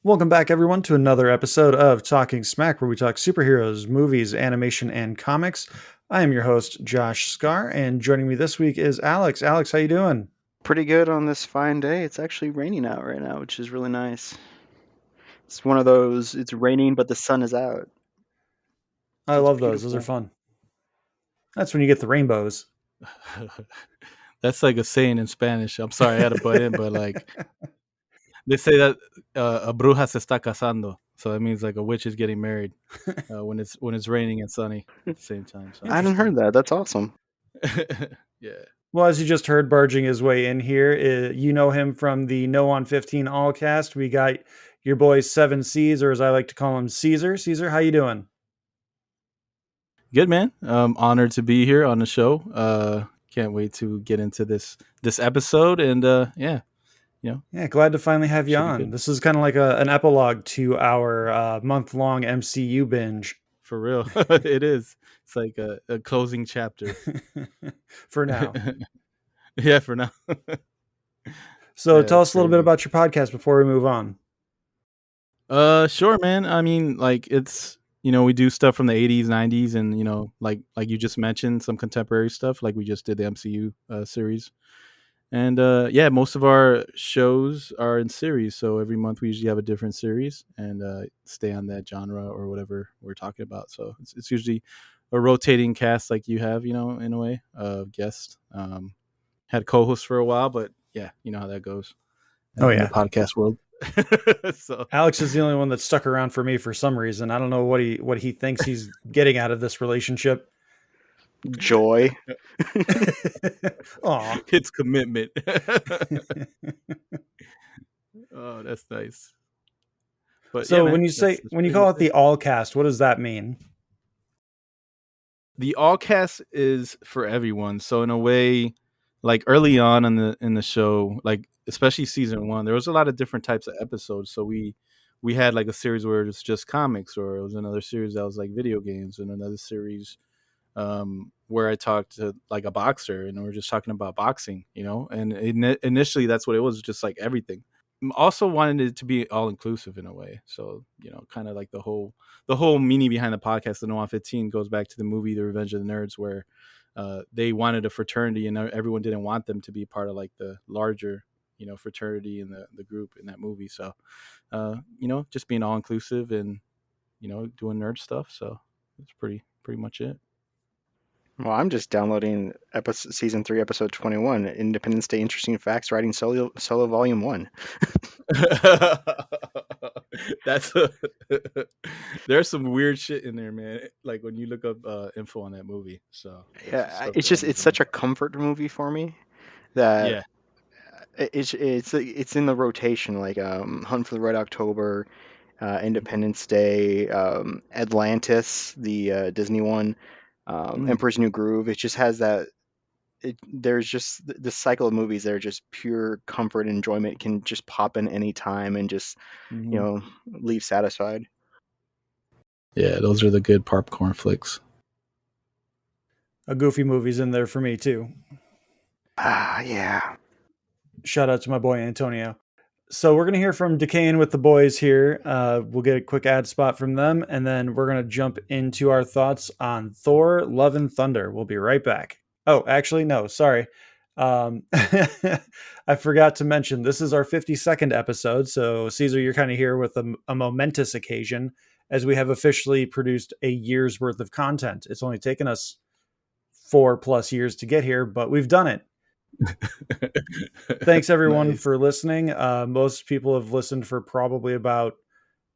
Welcome back, everyone, to another episode of Talking Smack, where we talk superheroes, movies, animation, and comics. I am your host, Josh Scar, and joining me this week is Alex. Alex, how you doing? Pretty good on this fine day. It's actually raining out right now, which is really nice. It's one of those, it's raining, but the sun is out. I It's love those. Those are beautiful. fun. That's when you get the rainbows. That's like a saying in Spanish. I'm sorry I had to butt in, but like they say that a bruja se está casando, so that means like a witch is getting married when it's raining and sunny at the same time. So I hadn't heard Interesting. that. That's awesome. yeah, Well, as you just heard, barging his way in here, you know him from the No on 15 All cast. We got your boy Seven C's, or as I like to call him, Caesar. Caesar, how you doing? good man. Honored to be here on the show. Can't wait to get into this episode, and Yeah, glad to finally have you should be on. good This is kind of like an epilogue to our month-long MCU binge. for real. It is. It's like a closing chapter. For now. Yeah, for now. So Yeah, tell that's us a little bit crazy. about your podcast before we move on. Sure, man. I mean, like it's we do stuff from the '80s, '90s, and like you just mentioned, some contemporary stuff. Like we just did the MCU series, and yeah, most of our shows are in series. So every month we usually have a different series and stay on that genre or whatever we're talking about. So it's usually a rotating cast, like you have, in a way, guest. Had co-hosts for a while, but yeah, you know how that goes Oh in the yeah. podcast world. So Alex is the only one that stuck around for me for some reason. I don't know what he thinks he's getting out of this relationship. Joy. Aw. it's commitment. Oh, that's nice. But yeah, So man, that's when you pretty call much it it. the all cast, what does that mean? The all cast is for everyone. So in a way, like early on in the show, like especially season one, there was a lot of different types of episodes. So we had like a series where it was just comics, or it was another series that was like video games, and another series where I talked to like a boxer, and we are just talking about boxing, And initially, that's what it was, just like everything. Also wanted it to be all inclusive in a way. So kind of like the whole meaning behind the podcast, the No on 15, goes back to the movie The Revenge of the Nerds, where they wanted a fraternity, and everyone didn't want them to be part of like the larger fraternity in the group in that movie. So just being all inclusive and doing nerd stuff. So that's pretty much it. Well, I'm just downloading season 3, episode 21, Independence Day Interesting Facts, writing solo volume 1. That's a, there's some weird shit in there, man. Like when you look up info on that movie, so there's some Yeah, stuff that I'm it's doing. such a comfort movie for me that Yeah. it's in the rotation, like Hunt for the Red October, Independence Day, Atlantis, the Disney one, Mm. Emperor's New Groove. It just has that. There's just this cycle of movies that are just pure comfort and enjoyment. Can just pop in any time and just Hmm. leave satisfied. Yeah, those are the good popcorn flicks. A Goofy movie's in there for me too. Ah, yeah. Shout out to my boy Antonio. So we're gonna hear from Decaying with the boys here. We'll get a quick ad spot from them, and then we're gonna jump into our thoughts on Thor: Love and Thunder. We'll be right back. Oh, actually, no, sorry. I forgot to mention this is our 52nd episode. So Caesar, you're kind of here with a momentous occasion, as we have officially produced a year's worth of content. It's only taken us 4+ years to get here, but we've done it. Thanks everyone Nice. for listening. Most people have listened for probably about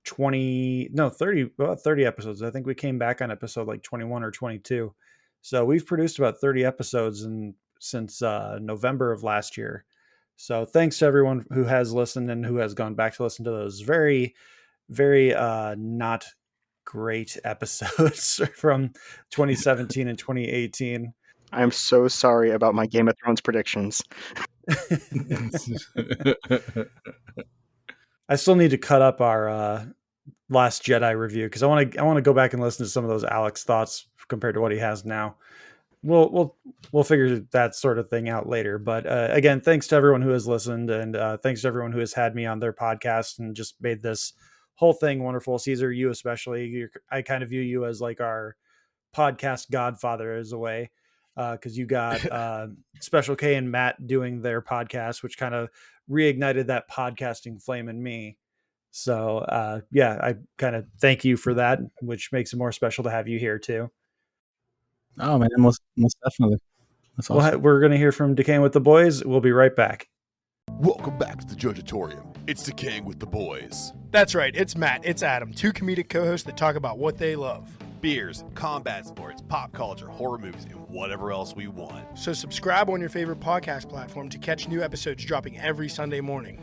20, no, 30, about 30 episodes. I think we came back on episode like 21 or 22. So we've produced about 30 episodes since November of last year. So thanks to everyone who has listened and who has gone back to listen to those very, very not great episodes from 2017 and 2018. I'm so sorry about my Game of Thrones predictions. I still need to cut up our Last Jedi review because I want to go back and listen to some of those Alex thoughts compared to what he has now. we'll figure that sort of thing out later. But again, thanks to everyone who has listened, and thanks to everyone who has had me on their podcast and just made this whole thing wonderful. Caesar, you especially, I kind of view you as like our podcast godfather as a way, because you got Special K and Matt doing their podcast, which kind of reignited that podcasting flame in me. So yeah, I kind of thank you for that, which makes it more special to have you here too. Oh man, most definitely. That's awesome. We're going to hear from Decaying with the Boys. We'll be right back. Welcome back to the Judgeatorium. It's Decaying with the Boys. That's right, it's Matt, it's Adam, two comedic co-hosts that talk about what they love. Beers, combat sports, pop culture, horror movies, and whatever else we want. So subscribe on your favorite podcast platform to catch new episodes dropping every Sunday morning.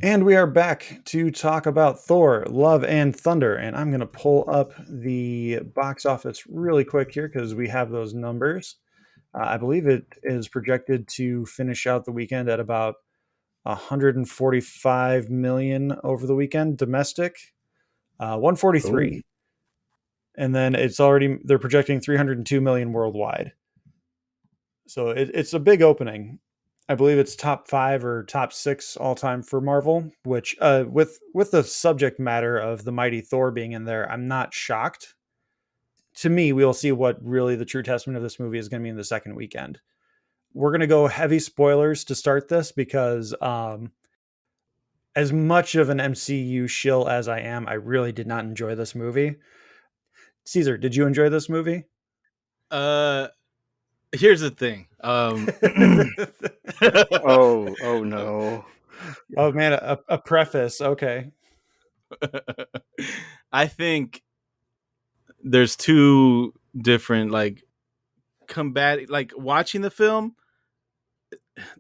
And we are back to talk about Thor, Love and Thunder. And I'm going to pull up the box office really quick here because we have those numbers. I believe it is projected to finish out the weekend at about 145 million over the weekend domestic, 143. Ooh. And then they're projecting 302 million worldwide. So it's a big opening. I believe it's top 5 or top 6 all time for Marvel, which with the subject matter of the mighty Thor being in there, I'm not shocked. To me, we'll see what really the true testament of this movie is going to be in the second weekend. We're going to go heavy spoilers to start this because as much of an MCU shill as I am, I really did not enjoy this movie. Caesar, did you enjoy this movie? Here's the thing. Oh no. Oh man, a preface. Okay. I think there's two different watching the film.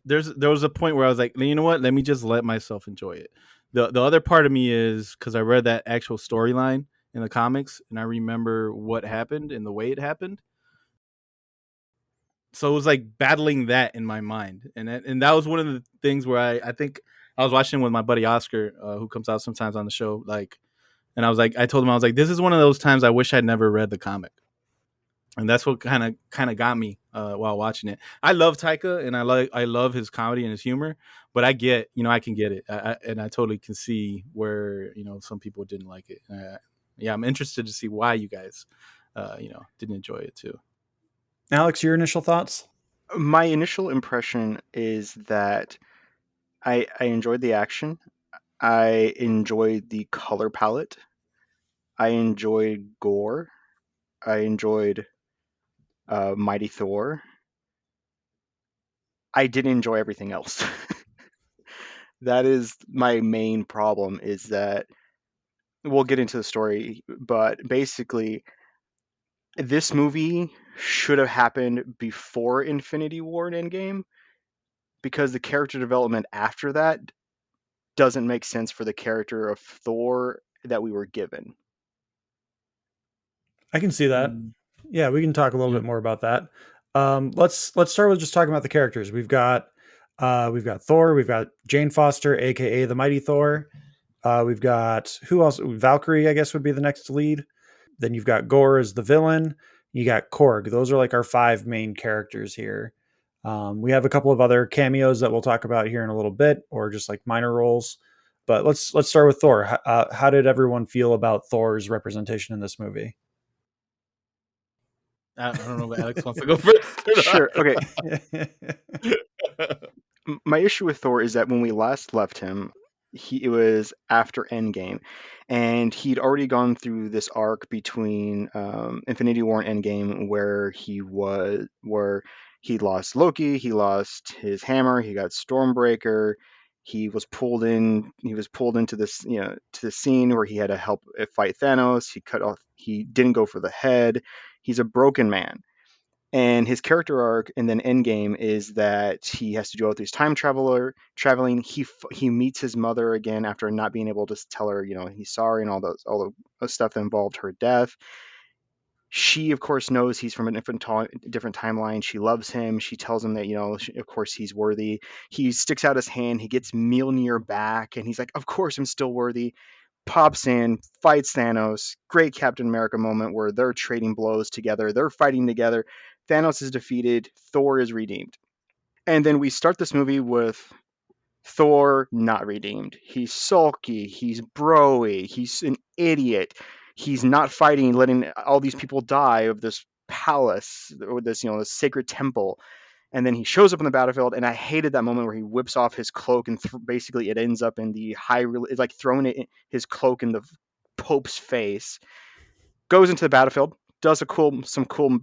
There was a point where I was like, you know what? Let me just let myself enjoy it. The other part of me is because I read that actual storyline in the comics and I remember what happened and the way it happened. So it was like battling that in my mind. And that was one of the things where I think I was watching with my buddy Oscar, who comes out sometimes on the show. And I was like, I told him, I was like, this is one of those times I wish I'd never read the comic. And that's what kind of got me while watching it. I love Taika and I love his comedy and his humor, but I get, I can get it. And I totally can see where, some people didn't like it. Yeah, I'm interested to see why you guys, didn't enjoy it too. Alex, your initial thoughts? My initial impression is that I enjoyed the action. I enjoyed the color palette. I enjoyed gore. I enjoyed Mighty Thor. I didn't enjoy everything else. That is my main problem, is that we'll get into the story, but basically this movie should have happened before Infinity War and Endgame, because the character development after that doesn't make sense for the character of Thor that we were given. I can see that. Yeah, we can talk a little bit more about that. Let's start with just talking about the characters. We've got Thor, we've got Jane Foster, aka the Mighty Thor. We've got who else? Valkyrie, I guess, would be the next lead. Then you've got Gore as the villain. You got Korg. Those are like our 5 main characters here. We have a couple of other cameos that we'll talk about here in a little bit, or just like minor roles. But let's start with Thor. How did everyone feel about Thor's representation in this movie? I don't know if Alex wants to go first. Sure. Okay. My issue with Thor is that when we last left him, it was after Endgame, and he'd already gone through this arc between Infinity War and Endgame, where he lost Loki, he lost his hammer, he got Stormbreaker, he was pulled into this, to the scene where he had to help fight Thanos. He didn't go for the head. He's a broken man. And his character arc and then Endgame is that he has to do all these traveling. He meets his mother again after not being able to tell her, he's sorry, and all the stuff that involved her death. She, of course, knows he's from a different timeline. She loves him. She tells him that, of course, he's worthy. He sticks out his hand. He gets Mjolnir back, and he's like, of course, I'm still worthy. pops in, fights Thanos. Great Captain America moment where they're trading blows together, they're fighting together. Thanos is defeated, Thor is redeemed. And then we start this movie with Thor not redeemed. He's sulky, he's broy, he's an idiot. He's not fighting, letting all these people die of this palace or this sacred temple. And then he shows up on the battlefield, and I hated that moment where he whips off his cloak and basically it ends up in the it's like throwing his cloak in the Pope's face. Goes into the battlefield, does some cool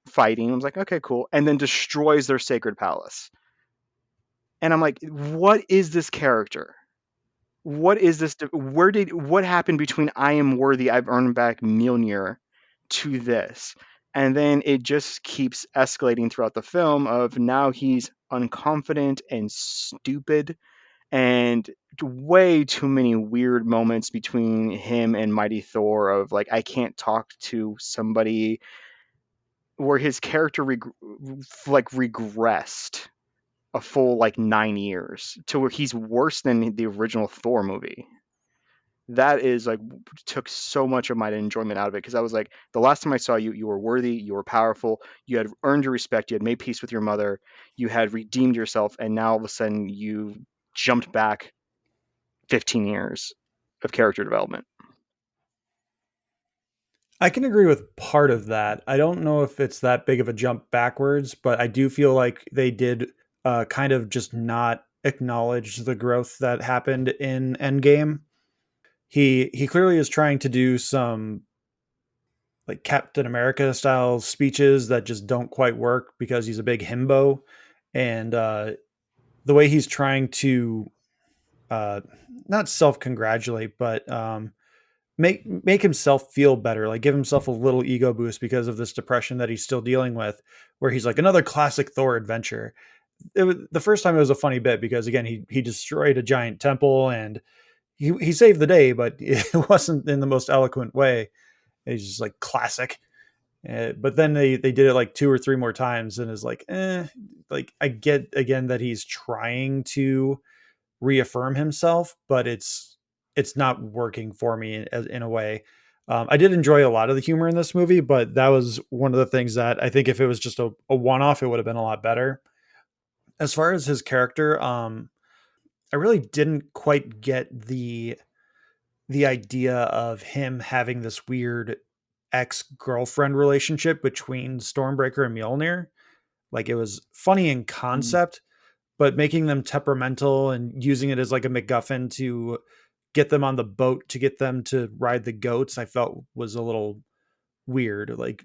fighting. I was like, okay, cool, and then destroys their sacred palace. And I'm like, what is this character? What is this? What happened between I am worthy, I've earned back Mjolnir to this? And then it just keeps escalating throughout the film of now he's unconfident and stupid and way too many weird moments between him and Mighty Thor of like I can't talk to somebody where his character regressed a full like 9 years to where he's worse than the original Thor movie. That is like took so much of my enjoyment out of it because I was like, the last time I saw you, you were worthy, you were powerful, you had earned your respect, you had made peace with your mother, you had redeemed yourself, and now all of a sudden you jumped back 15 years of character development. I can agree with part of that. I don't know if it's that big of a jump backwards, but I do feel like they did kind of just not acknowledge the growth that happened in Endgame. He clearly is trying to do some like Captain America style speeches that just don't quite work because he's a big himbo, and the way he's trying to uh, not self congratulate, but make himself feel better, like give himself a little ego boost because of this depression that he's still dealing with, where he's like another classic Thor adventure. The first time it was a funny bit because again he destroyed a giant temple and he saved the day, but it wasn't in the most eloquent way. He's just like classic. But then they did it like two or three more times and is like, like I get again that he's trying to reaffirm himself, but it's not working for me in a way. I did enjoy a lot of the humor in this movie, but that was one of the things that I think if it was just a one off, it would have been a lot better. As far as his character, I really didn't quite get the idea of him having this weird ex-girlfriend relationship between Stormbreaker and Mjolnir. Like it was funny in concept, but making them temperamental and using it as like a MacGuffin to get them on the boat to get them to ride the goats, I felt was a little weird. Like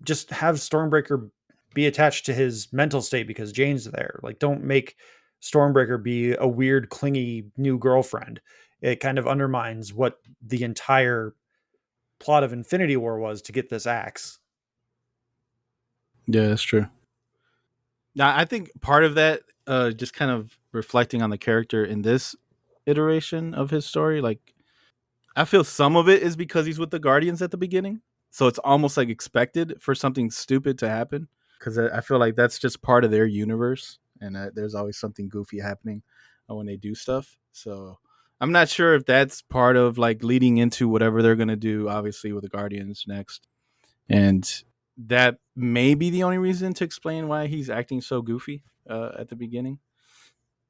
just have Stormbreaker be attached to his mental state because Jane's there. Like don't make Stormbreaker be a weird, clingy new girlfriend. It kind of undermines what the entire plot of Infinity War was to get this axe. Yeah, that's true. Now, I think part of that, just kind of reflecting on the character in this iteration of his story, like I feel some of it is because he's with the Guardians at the beginning, so it's almost like expected for something stupid to happen. Because I feel like that's just part of their universe, and there's always something goofy happening when they do stuff. So I'm not sure if that's part of like leading into whatever they're gonna do, obviously with the Guardians next, and that may be the only reason to explain why he's acting so goofy at the beginning.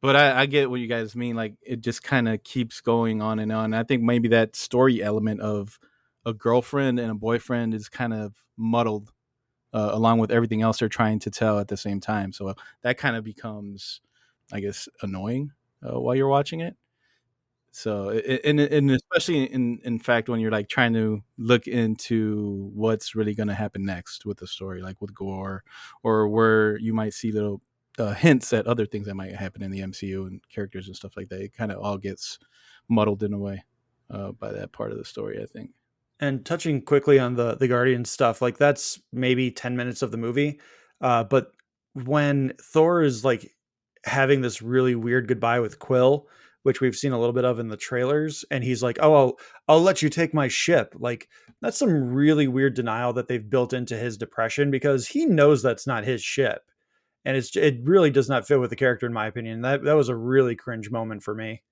But I get what you guys mean. Like it just kind of keeps going on and on. I think maybe that story element of a girlfriend and a boyfriend is kind of muddled along with everything else they're trying to tell at the same time. So that kind of becomes, I guess, annoying while you're watching it. So and especially in fact when you're like trying to look into what's really going to happen next with the story, like with Gore, or where you might see little hints at other things that might happen in the MCU and characters and stuff like that. It kind of all gets muddled in a way by that part of the story, I think. And touching quickly on the Guardian stuff, like that's maybe 10 minutes of the movie. But when Thor is like having this really weird goodbye with Quill, which we've seen a little bit of in the trailers, and he's like, "Oh, I'll let you take my ship." Like that's some really weird denial that they've built into his depression because he knows that's not his ship, and it really does not fit with the character in my opinion. That was a really cringe moment for me.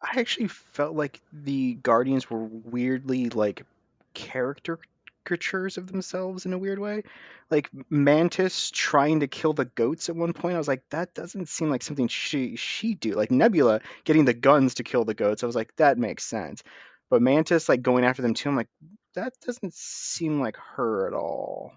I actually felt like the Guardians were weirdly like caricatures of themselves in a weird way. Like Mantis trying to kill the goats at one point, I was like, that doesn't seem like something she do. Like Nebula getting the guns to kill the goats, I was like, that makes sense. But Mantis like going after them too, I'm like, that doesn't seem like her at all.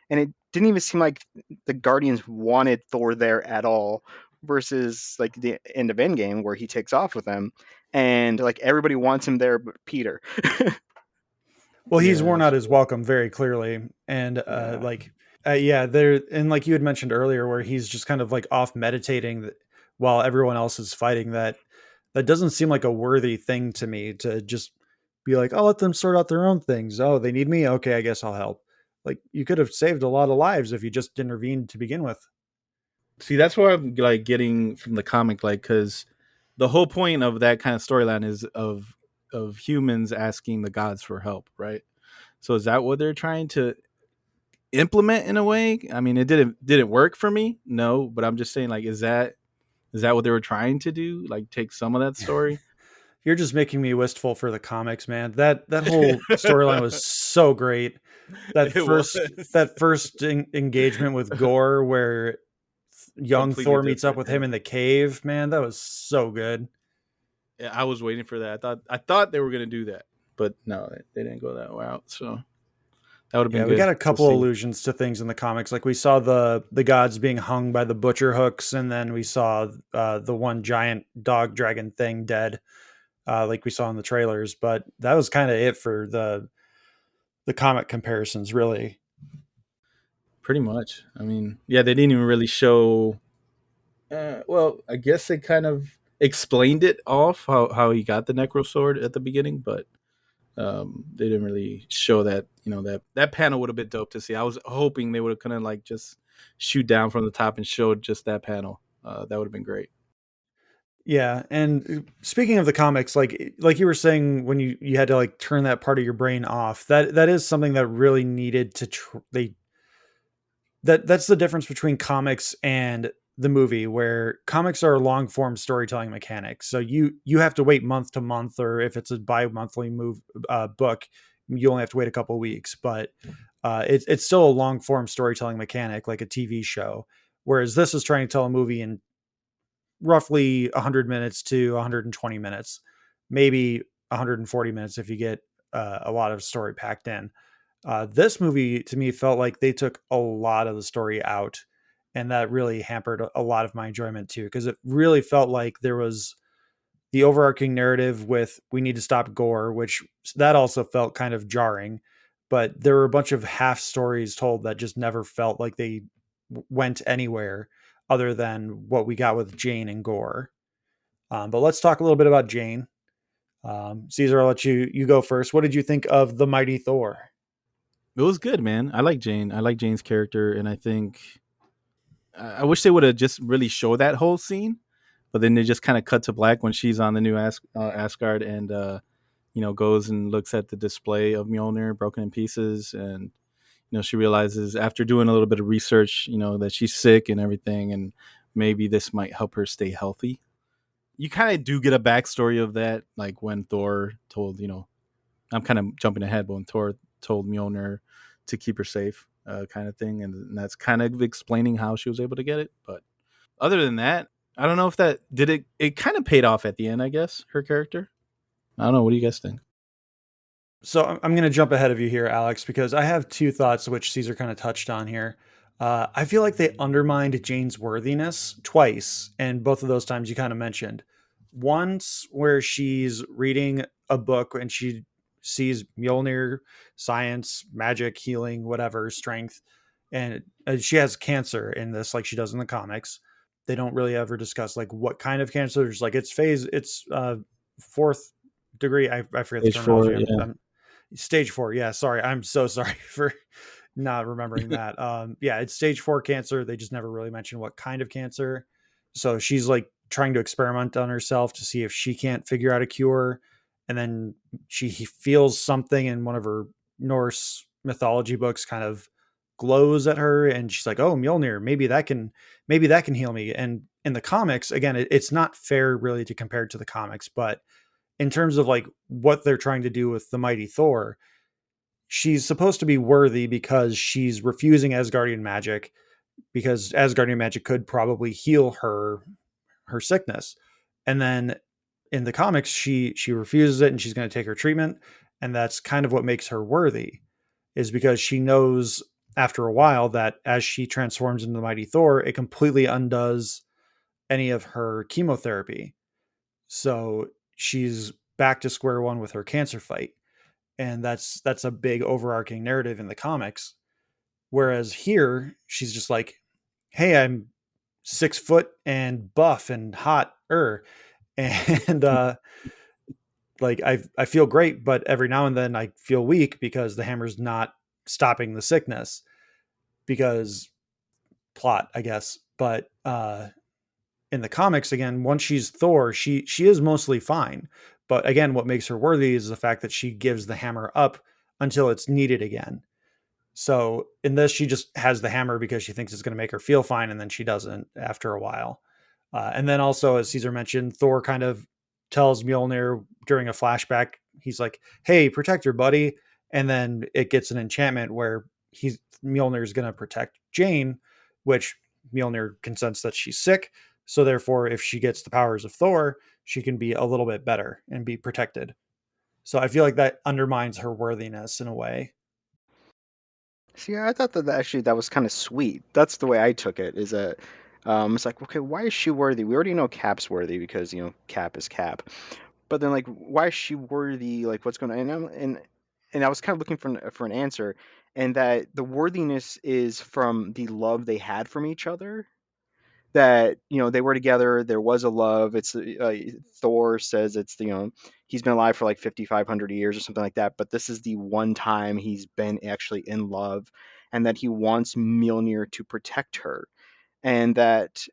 And it didn't even seem like the Guardians wanted Thor there at all versus like the end of Endgame where he takes off with them and like everybody wants him there but Peter. Well, he's Yeah, worn that's out his true. welcome very clearly, and Yeah. yeah, there, and like you had mentioned earlier, where he's just kind of like off meditating while everyone else is fighting. That doesn't seem like a worthy thing to me to just be like, oh, let them sort out their own things. Oh, they need me. Okay, I guess I'll help. Like you could have saved a lot of lives if you just intervened to begin with. See, that's what I'm like getting from the comic, like, because the whole point of that kind of storyline is of humans asking the gods for help, right? So is that what they're trying to implement in a way? I mean, it didn't work for me, no, but I'm just saying, like, is that what they were trying to do? Like, take some of that story? You're just making me wistful for the comics, man. That whole storyline was so great. That It first was that first engagement with Gore, where young Completely Thor meets up different. with him Yeah. in the cave, man, that was so good. Yeah, I was waiting for that. I thought they were gonna do that, but no, they didn't go that route. So that would have been Yeah, we good got a to couple see. allusions to things in the comics. Like we saw the gods being hung by the butcher hooks, and then we saw the one giant dog dragon thing dead, like we saw in the trailers. But that was kind of it for the comic comparisons, really. Pretty much. I mean, yeah, they didn't even really show. Well, I guess they kind of explained it off how he got the necro sword at the beginning, but they didn't really show that. That panel would have been dope to see. I was hoping they would have kind of like just shoot down from the top and showed just that panel. That would have been great. Yeah, and speaking of the comics, like you were saying when you had to like turn that part of your brain off, that is something that really needed to they that's the difference between comics and the movie, where comics are a long form storytelling mechanic. So you have to wait month to month, or if it's a bi-monthly book, you only have to wait a couple weeks. But it's still a long form storytelling mechanic, like a TV show. Whereas this is trying to tell a movie in roughly 100 minutes to 120 minutes, maybe 140 minutes if you get a lot of story packed in. This movie to me felt like they took a lot of the story out, and that really hampered a lot of my enjoyment too, because it really felt like there was the overarching narrative with we need to stop Gore, which that also felt kind of jarring, but there were a bunch of half stories told that just never felt like they went anywhere other than what we got with Jane and Gore. But let's talk a little bit about Jane. Caesar, I'll let you go first. What did you think of the Mighty Thor? It was good, man. I like Jane. I like Jane's character, and I think I wish they would have just really showed that whole scene, but then they just kind of cut to black when she's on the new Asgard and goes and looks at the display of Mjolnir broken in pieces, and she realizes after doing a little bit of research, that she's sick and everything, and maybe this might help her stay healthy. You kind of do get a backstory of that, like when Thor told, I'm kind of jumping ahead, but when Thor told Mjolnir to keep her safe, kind of thing, and that's kind of explaining how she was able to get it. But other than that, I don't know if that did it. It kind of paid off at the end, I guess. Her character. I don't know. What do you guys think? So I'm going to jump ahead of you here, Alex, because I have two thoughts which Caesar kind of touched on here. I feel like they undermined Jane's worthiness twice, and both of those times you kind of mentioned. Once where she's reading a book and she sees Mjolnir, science, magic, healing, whatever, strength, and she has cancer in this, like she does in the comics. They don't really ever discuss like what kind of cancer. It's like it's fourth degree. I forget the Stage four. terminology. Yeah. I'm stage 4. Yeah, sorry. I'm so sorry for not remembering that. Yeah, it's stage 4 cancer. They just never really mention what kind of cancer. So she's like trying to experiment on herself to see if she can't figure out a cure. And then she feels something in one of her Norse mythology books kind of glows at her, and she's like, "Oh, Mjolnir, maybe that can heal me." in the comics, again, it's not fair really to compare it to the comics, but in terms of like what they're trying to do with the mighty Thor, she's supposed to be worthy because she's refusing Asgardian magic, because Asgardian magic could probably heal her sickness. And then in the comics, she refuses it and she's going to take her treatment, and that's kind of what makes her worthy, is because she knows after a while that as she transforms into the mighty Thor, it completely undoes any of her chemotherapy. So she's back to square one with her cancer fight. And that's a big overarching narrative in the comics. Whereas here, she's just like, hey, I'm 6 foot and buff and hot and like I feel great, but every now and then I feel weak because the hammer's not stopping the sickness, because plot, I guess. But in the comics, again, once she's Thor, she is mostly fine. But again, what makes her worthy is the fact that she gives the hammer up until it's needed again. So in this, she just has the hammer because she thinks it's going to make her feel fine, and then she doesn't after a while. And then also, as Caesar mentioned, Thor kind of tells Mjolnir during a flashback, he's like, "Hey, protect your buddy," and then it gets an enchantment where Mjolnir is going to protect Jane, which Mjolnir consents that she's sick. So therefore, if she gets the powers of Thor, she can be a little bit better and be protected. So I feel like that undermines her worthiness in a way. See, I thought that actually that was kind of sweet. That's the way I took it. Is that it's like, okay, why is she worthy? We already know Cap's worthy because Cap is Cap. But then like, why is she worthy? Like, what's going on? And I was kind of looking for an answer, and that the worthiness is from the love they had from each other. That they were together. There was a love. It's Thor says it's he's been alive for like 5,500 years or something like that. But this is the one time he's been actually in love, and that he wants Mjolnir to protect her, and that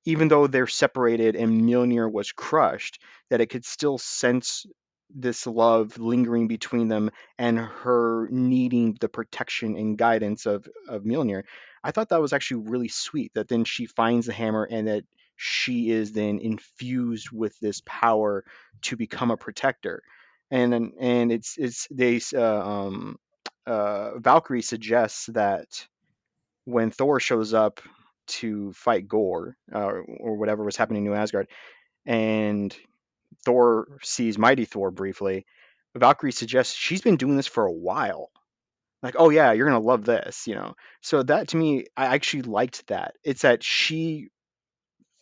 even though they're separated and Mjolnir was crushed, that it could still sense this love lingering between them and her needing the protection and guidance of Mjolnir. I thought that was actually really sweet that then she finds the hammer and that she is then infused with this power to become a protector. And it's they Valkyrie suggests that when Thor shows up to fight Gore or whatever was happening in New Asgard, and Thor sees Mighty Thor briefly, Valkyrie suggests she's been doing this for a while. Like, oh yeah, you're gonna love this. So that to me, I actually liked that. It's that she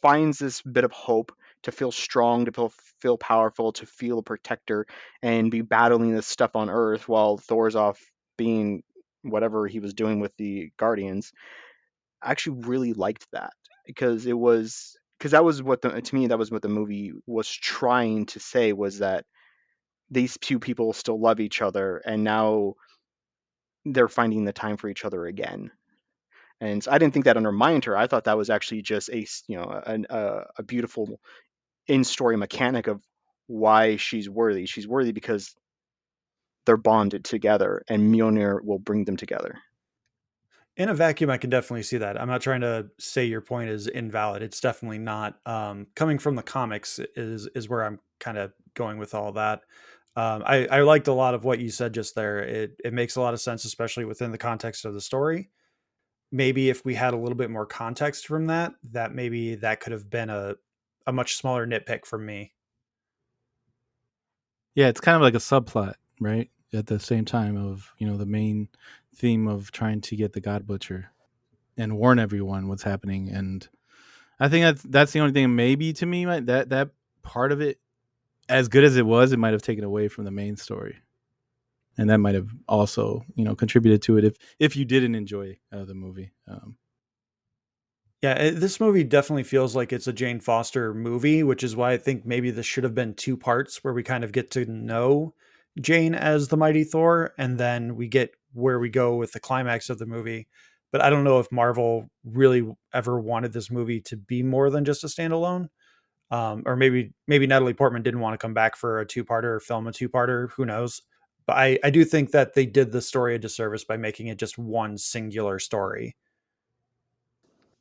finds this bit of hope to feel strong, to feel powerful, to feel a protector, and be battling this stuff on Earth while Thor's off being whatever he was doing with the Guardians. I actually really liked that because that was what to me that was what the movie was trying to say, was that these two people still love each other and now they're finding the time for each other again. And so I didn't think that undermined her. I thought that was actually just a beautiful in story mechanic of why she's worthy. She's worthy because they're bonded together and Mjolnir will bring them together. In a vacuum, I can definitely see that. I'm not trying to say your point is invalid. It's definitely not. Coming from the comics is where I'm kind of going with all that. I liked a lot of what you said just there. It makes a lot of sense, especially within the context of the story. Maybe if we had a little bit more context from that, that maybe that could have been a much smaller nitpick from me. Yeah, it's kind of like a subplot, right? At the same time of the main theme of trying to get the God Butcher and warn everyone what's happening. And I think that's the only thing maybe to me that part of it, as good as it was, it might have taken away from the main story, and that might have also contributed to it if you didn't enjoy the movie. Yeah, this movie definitely feels like it's a Jane Foster movie, which is why I think maybe this should have been two parts where we kind of get to know Jane as the Mighty Thor, and then we get where we go with the climax of the movie. But I don't know if Marvel really ever wanted this movie to be more than just a standalone. Or maybe Natalie Portman didn't want to come back for a two-parter or film a two-parter. Who knows? But I do think that they did the story a disservice by making it just one singular story.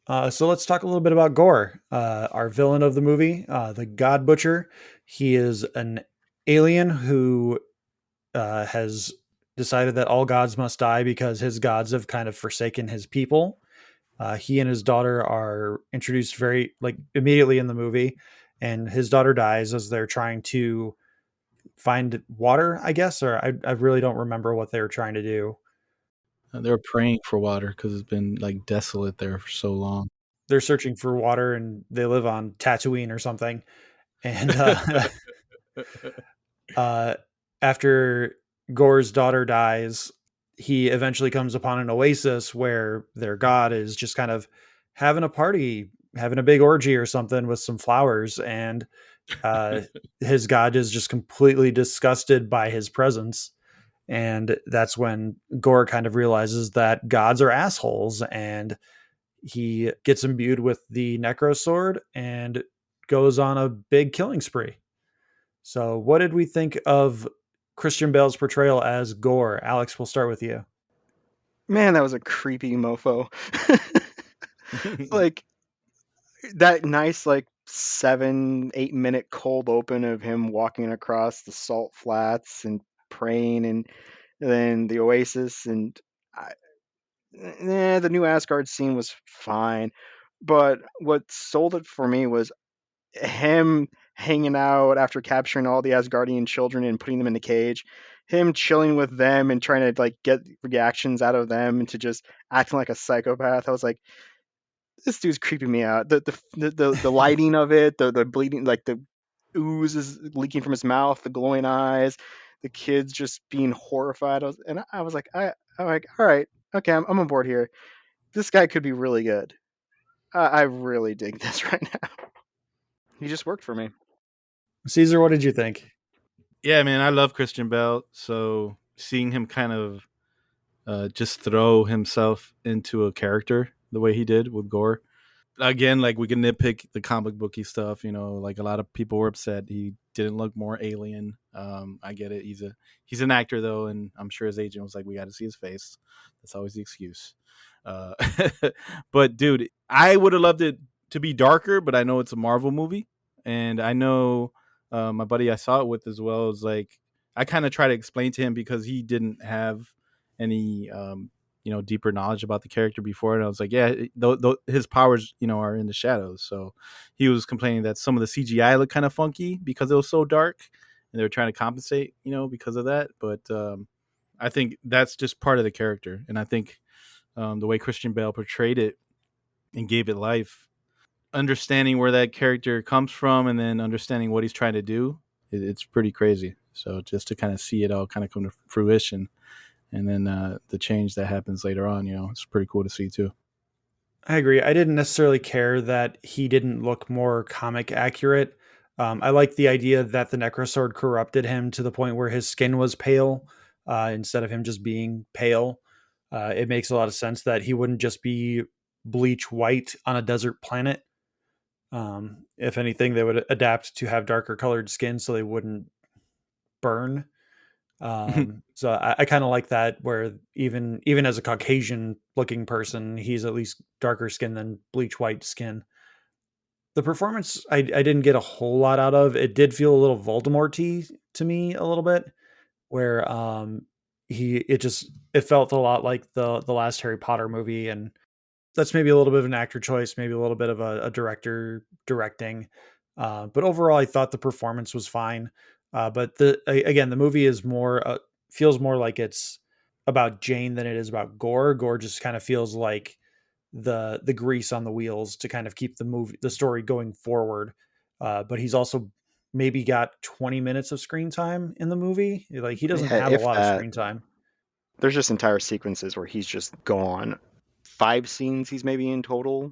So let's talk a little bit about Gore, our villain of the movie, the God Butcher. He is an alien who has decided that all gods must die because his gods have kind of forsaken his people. He and his daughter are introduced very like immediately in the movie, and his daughter dies as they're trying to find water, I guess, or I really don't remember what they were trying to do. They were praying for water because it's been like desolate there for so long. They're searching for water, and they live on Tatooine or something. And uh, after Gore's daughter dies, he eventually comes upon an oasis where their god is just kind of having a party, having a big orgy or something with some flowers, and uh, his god is just completely disgusted by his presence. And that's when Gore kind of realizes that gods are assholes, and he gets imbued with the Necro Sword and goes on a big killing spree. So, what did we think of Christian Bale's portrayal as Gore? Alex, we'll start with you. Man, that was a creepy mofo. Like that nice like 7-8 minute cold open of him walking across the salt flats and praying, and then the oasis, and I, the new Asgard scene was fine, but what sold it for me was him hanging out after capturing all the Asgardian children and putting them in the cage, him chilling with them and trying to like get reactions out of them into just acting like a psychopath. I was like, this dude's creeping me out. The lighting of it, the bleeding, like the ooze is leaking from his mouth, the glowing eyes, the kids just being horrified. I was like, I'm like, all right, okay, I'm on board here. This guy could be really good. I really dig this right now. He just worked for me. Caesar, what did you think? Yeah, man, I love Christian Bale. So seeing him kind of just throw himself into a character the way he did with Gore. Again, like we can nitpick the comic booky stuff, like a lot of people were upset he didn't look more alien. I get it. He's an actor though, and I'm sure his agent was like, we got to see his face. That's always the excuse. Uh, but dude, I would have loved it to be darker, but I know it's a Marvel movie, and I know my buddy I saw it with as well is like I kind of try to explain to him because he didn't have any deeper knowledge about the character before, and I was like, yeah, his powers are in the shadows. So he was complaining that some of the CGI looked kind of funky because it was so dark, and they were trying to compensate because of that. But I think that's just part of the character, and I think the way Christian Bale portrayed it and gave it life, understanding where that character comes from and then understanding what he's trying to do, it's pretty crazy. So just to kind of see it all kind of come to fruition, and then the change that happens later on, it's pretty cool to see too. I agree. I didn't necessarily care that he didn't look more comic accurate. I like the idea that the Necrosword corrupted him to the point where his skin was pale instead of him just being pale. It makes a lot of sense that he wouldn't just be bleach white on a desert planet. If anything, they would adapt to have darker colored skin so they wouldn't burn. So I kind of like that, where even as a Caucasian looking person, he's at least darker skin than bleach white skin. The performance I didn't get a whole lot out of. It did feel a little Voldemort-y to me a little bit, where it felt a lot like the last Harry Potter movie, and that's maybe a little bit of an actor choice, maybe a little bit of a director directing. But overall, I thought the performance was fine. But again, the movie is more feels more like it's about Jane than it is about Gore. Gore just kind of feels like the grease on the wheels to kind of keep the story going forward. But he's also maybe got 20 minutes of screen time in the movie. Like he doesn't Yeah, have a if lot of that. screen time. There's just entire sequences where he's just gone. 5 scenes he's maybe in total,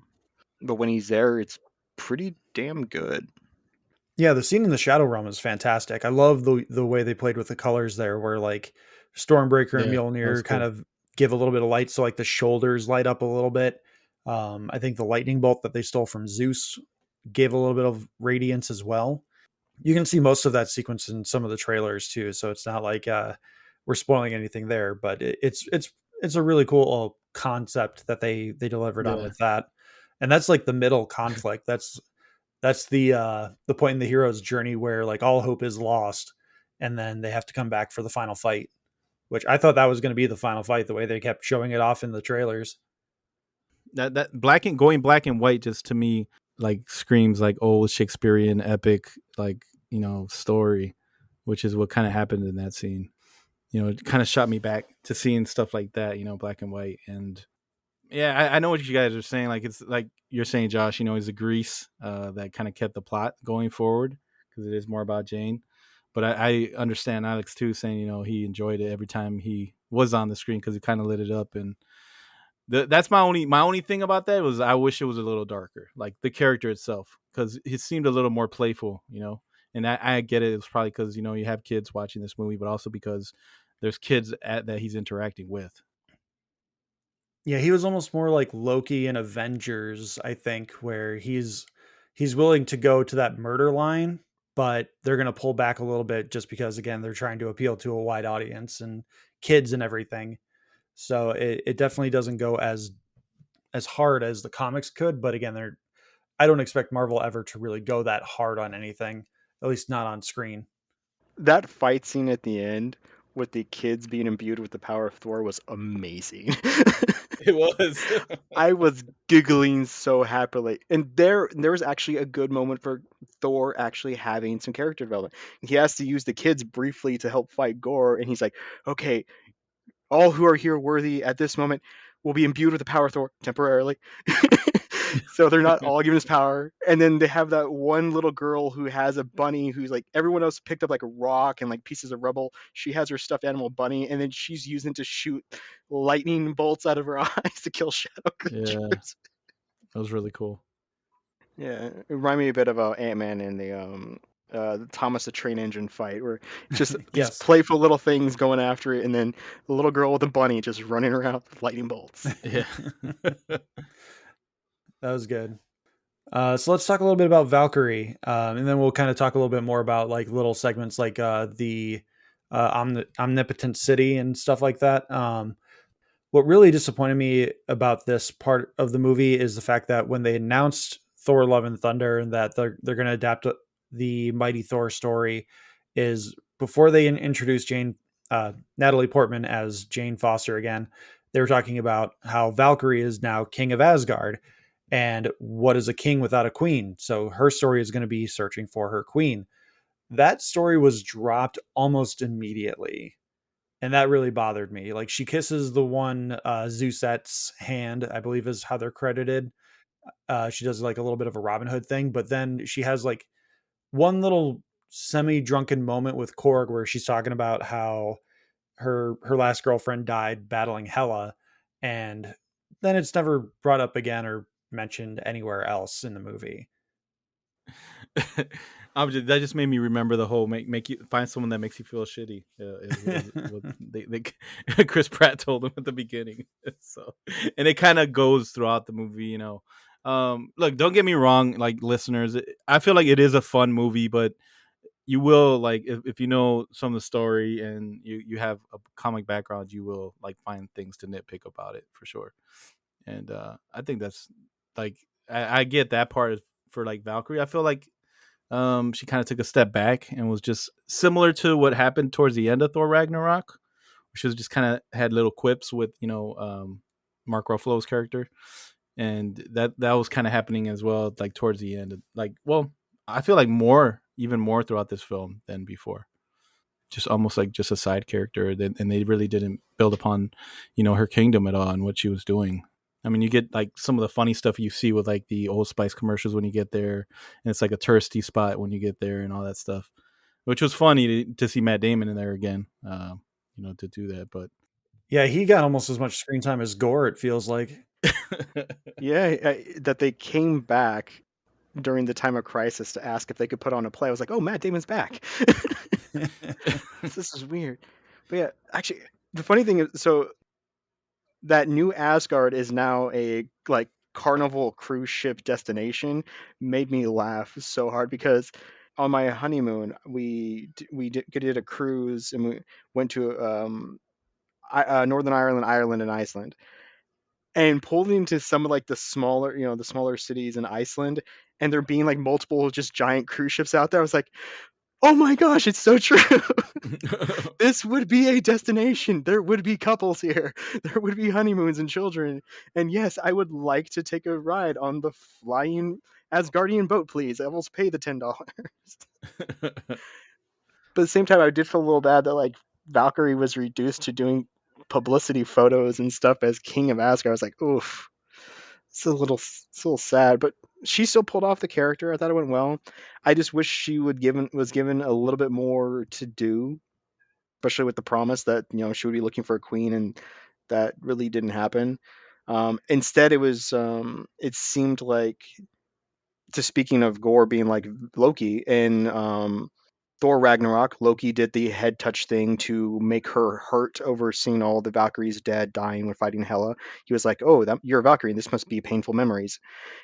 but when he's there, it's pretty damn good. Yeah, the scene in the Shadow Realm is fantastic. I love the way they played with the colors there, where like Stormbreaker and Yeah, that was Mjolnir kind cool. of give a little bit of light, so like the shoulders light up a little bit. I think the lightning bolt that they stole from Zeus gave a little bit of radiance as well. You can see most of that sequence in some of the trailers too, so it's not like we're spoiling anything there. But it's a really cool concept that they delivered on Yeah. with that. and that's like the middle conflict. That's the point in the hero's journey where like all hope is lost, and then they have to come back for the final fight. Which I thought that was going to be the final fight, the way they kept showing it off in the trailers. That black and going black and white just to me like screams like old Shakespearean epic, like, story, which is what kind of happened in that scene. It kind of shot me back to seeing stuff like that, black and white. And yeah, I know what you guys are saying. Like, it's like you're saying, Josh, is the grease that kind of kept the plot going forward, because it is more about Jane. But I understand Alex too, saying, he enjoyed it every time he was on the screen because he kind of lit it up. And that's my only thing about that was I wish it was a little darker, like the character itself, because it seemed a little more playful, And I get it. It's probably because you have kids watching this movie, but also because there's kids that he's interacting with. Yeah, he was almost more like Loki in Avengers, I think, where he's willing to go to that murder line, but they're going to pull back a little bit just because again they're trying to appeal to a wide audience and kids and everything. So it definitely doesn't go as hard as the comics could, but again, I don't expect Marvel ever to really go that hard on anything, at least not on screen. That fight scene at the end with the kids being imbued with the power of Thor was amazing. It was. I was giggling so happily. And there was actually a good moment for Thor actually having some character development. He has to use the kids briefly to help fight Gore, and he's like, okay, all who are here worthy at this moment will be imbued with the power of Thor temporarily. So they're not all given his power. And then they have that one little girl who has a bunny who's like everyone else picked up like a rock and like pieces of rubble. She has her stuffed animal bunny, and then she's using to shoot lightning bolts out of her eyes to kill shadow Yeah, creatures. that was really cool. Yeah, it reminded me a bit of Ant-Man in the Thomas the Train Engine fight, where just these Yes. playful little things going after it, and then the little girl with a bunny just running around with lightning bolts. Yeah. That was good. So let's talk a little bit about Valkyrie, and then we'll kind of talk a little bit more about like little segments like the omnipotent city and stuff like that. What really disappointed me about this part of the movie is the fact that when they announced Thor: Love and Thunder and that they're going to adapt the Mighty Thor story, is before they introduced Natalie Portman as Jane Foster again, they were talking about how Valkyrie is now king of Asgard, and what is a king without a queen? So her story is going to be searching for her queen. That story was dropped almost immediately, and that really bothered me. Like she kisses the one Zeusette's hand, I believe is how they're credited. She does like a little bit of a Robin Hood thing, but then she has like one little semi-drunken moment with Korg where she's talking about how her last girlfriend died battling Hela, and then it's never brought up again or mentioned anywhere else in the movie. That just made me remember the whole make you find someone that makes you feel shitty. Is what Chris Pratt told him at the beginning. So, and it kind of goes throughout the movie. Look, don't get me wrong, like listeners, I feel like it is a fun movie, but you will like if you know some of the story and you have a comic background, you will like find things to nitpick about it for sure. And I think that's like I get that part for like Valkyrie. I feel like she kind of took a step back and was just similar to what happened towards the end of Thor Ragnarok. She was just kind of had little quips with Mark Ruffalo's character, and that was kind of happening as well, like towards the end. Like, well, I feel like even more throughout this film than before. Just almost like just a side character, and they really didn't build upon, her kingdom at all and what she was doing. I mean, you get like some of the funny stuff you see with like the Old Spice commercials when you get there, and it's like a touristy spot when you get there and all that stuff, which was funny to see Matt Damon in there again, to do that. But Yeah, he got almost as much screen time as Gore, it feels like. Yeah, that they came back during the time of crisis to ask if they could put on a play. I was like, oh, Matt Damon's back. This is weird. But yeah, actually, the funny thing is, so that new Asgard is now a like carnival cruise ship destination. Made me laugh so hard because on my honeymoon we did a cruise and we went to Northern Ireland, Ireland, and Iceland. and pulled into some of like the smaller, the smaller cities in Iceland, and there being like multiple just giant cruise ships out there. I was like, oh my gosh, it's so true. This would be a destination. There would be couples here. There would be honeymoons and children. And yes, I would like to take a ride on the flying Asgardian boat, please. I will pay the $10. But at the same time, I did feel a little bad that like Valkyrie was reduced to doing publicity photos and stuff as King of Asgard. I was like, oof, it's a little sad, but she still pulled off the character. I thought it went well. I just wish she was given a little bit more to do, especially with the promise that she would be looking for a queen, and that really didn't happen. Instead, it seemed like, to speaking of Gore being like Loki in Thor Ragnarok, Loki did the head touch thing to make her hurt over seeing all the Valkyries dead, dying when fighting Hela. He was like, "Oh, you're a Valkyrie. And this must be painful memories."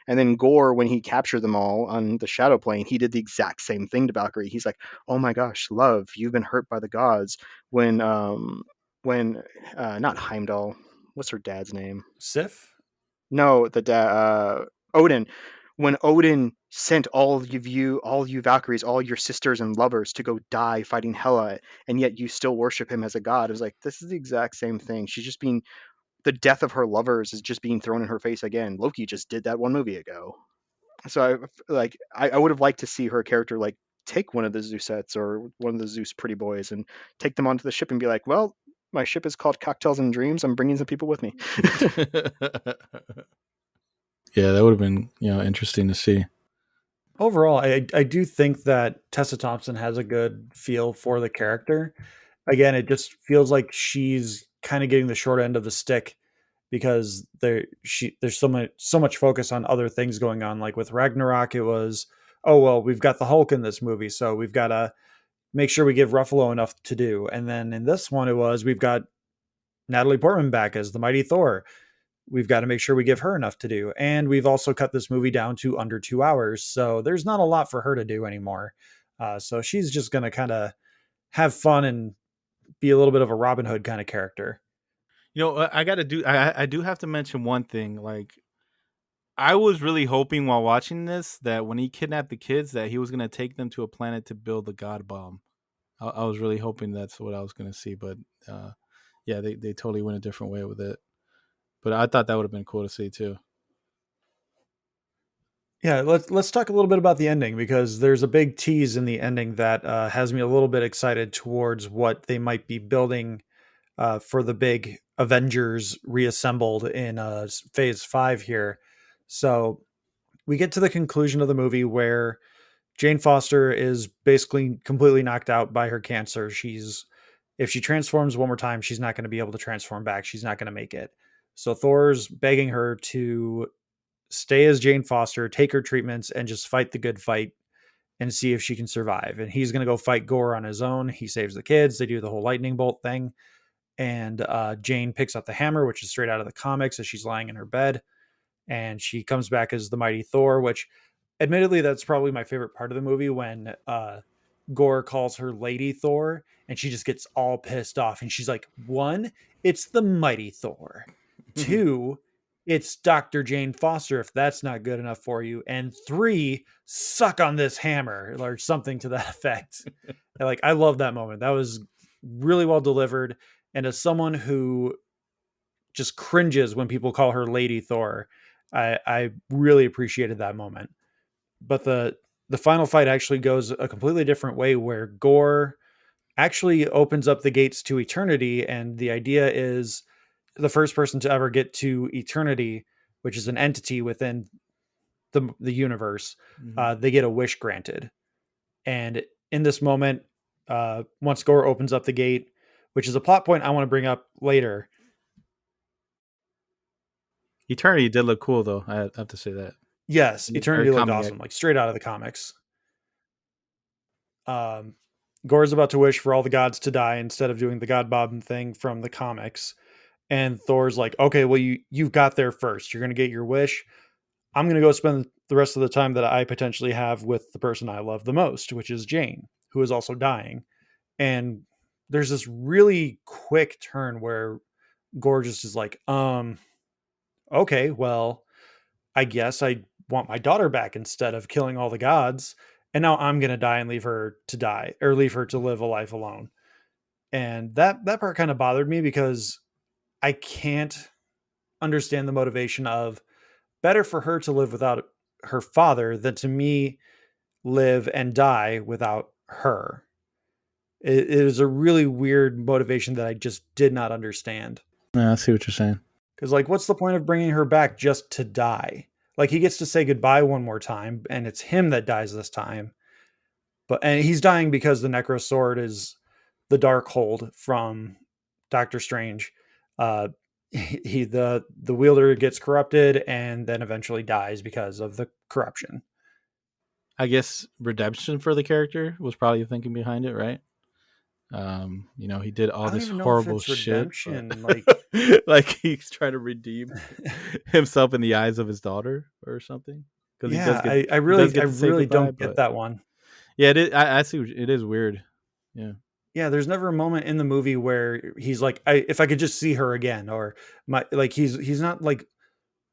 And then Gore, when he captured them all on the Shadow Plane, he did the exact same thing to Valkyrie. He's like, "Oh my gosh, love, you've been hurt by the gods." When not Heimdall, what's her dad's name? Sif? No, the Odin. When Odin sent all you Valkyries, all your sisters and lovers to go die fighting Hela, and yet you still worship him as a god. It was like, this is the exact same thing. She's just being the death of her lovers is just being thrown in her face again. Loki just did that one movie ago. So I would have liked to see her character like take one of the Zeusettes or one of the Zeus pretty boys and take them onto the ship and be like, well, my ship is called Cocktails and Dreams. I'm bringing some people with me. Yeah, that would have been interesting to see. Overall, I do think that Tessa Thompson has a good feel for the character. Again, it just feels like she's kind of getting the short end of the stick because there's so much focus on other things going on. Like with Ragnarok, it was, oh well, we've got the Hulk in this movie, so we've got to make sure we give Ruffalo enough to do. And then in this one, it was, we've got Natalie Portman back as the Mighty Thor. We've got to make sure we give her enough to do. And we've also cut this movie down to under 2 hours. So there's not a lot for her to do anymore. So she's just going to kind of have fun and be a little bit of a Robin Hood kind of character. I do have to mention one thing. Like, I was really hoping while watching this that when he kidnapped the kids, that he was going to take them to a planet to build the God bomb. I was really hoping that's what I was going to see. But yeah, they totally went a different way with it. But I thought that would have been cool to see too. Yeah, let's talk a little bit about the ending, because there's a big tease in the ending that has me a little bit excited towards what they might be building for the big Avengers reassembled in Phase 5 here. So we get to the conclusion of the movie where Jane Foster is basically completely knocked out by her cancer. If she transforms one more time, she's not going to be able to transform back. She's not going to make it. So Thor's begging her to stay as Jane Foster, take her treatments, and just fight the good fight and see if she can survive. And he's going to go fight Gore on his own. He saves the kids. They do the whole lightning bolt thing. And Jane picks up the hammer, which is straight out of the comics, as she's lying in her bed. And she comes back as the Mighty Thor, which admittedly, that's probably my favorite part of the movie, when Gore calls her Lady Thor and she just gets all pissed off. And she's like, one, it's the Mighty Thor. Two, it's Dr. Jane Foster, if that's not good enough for you. And three, suck on this hammer, or something to that effect. And like, I love that moment. That was really well delivered. And as someone who just cringes when people call her Lady Thor, I really appreciated that moment. But the final fight actually goes a completely different way, where Gore actually opens up the gates to eternity. And the idea is, the first person to ever get to eternity, which is an entity within the universe, they get a wish granted. And in this moment, once Gore opens up the gate, which is a plot point I want to bring up later. Eternity did look cool, though. I have to say that. Yes, Eternity looked awesome, like straight out of the comics. Gore's about to wish for all the gods to die instead of doing the God Bomb thing from the comics. And Thor's like, okay, well, you've got there first. You're going to get your wish. I'm going to go spend the rest of the time that I potentially have with the person I love the most, which is Jane, who is also dying. And there's this really quick turn where Gore just is like, okay, well, I guess I want my daughter back instead of killing all the gods. And now I'm going to die and leave her to die or leave her to live a life alone. And that part kind of bothered me because I can't understand the motivation of better for her to live without her father than to me live and die without her. It is a really weird motivation that I just did not understand. Yeah, I see what you're saying. Because, like, what's the point of bringing her back just to die? Like, he gets to say goodbye one more time, and it's him that dies this time. And he's dying because the Necro Sword is the Darkhold from Doctor Strange. Uh, the wielder gets corrupted and then eventually dies because of the corruption. I guess redemption for the character was probably the thinking behind it, right? He did all I don't this even know if horrible it's shit, redemption. but Like, like he's trying to redeem himself in the eyes of his daughter or something. Because yeah, I he does I get to say really goodbye, don't get but that one. yeah, I see. It is weird. Yeah, Yeah, there's never a moment in the movie where he's like, if I could just see her again, or he's not like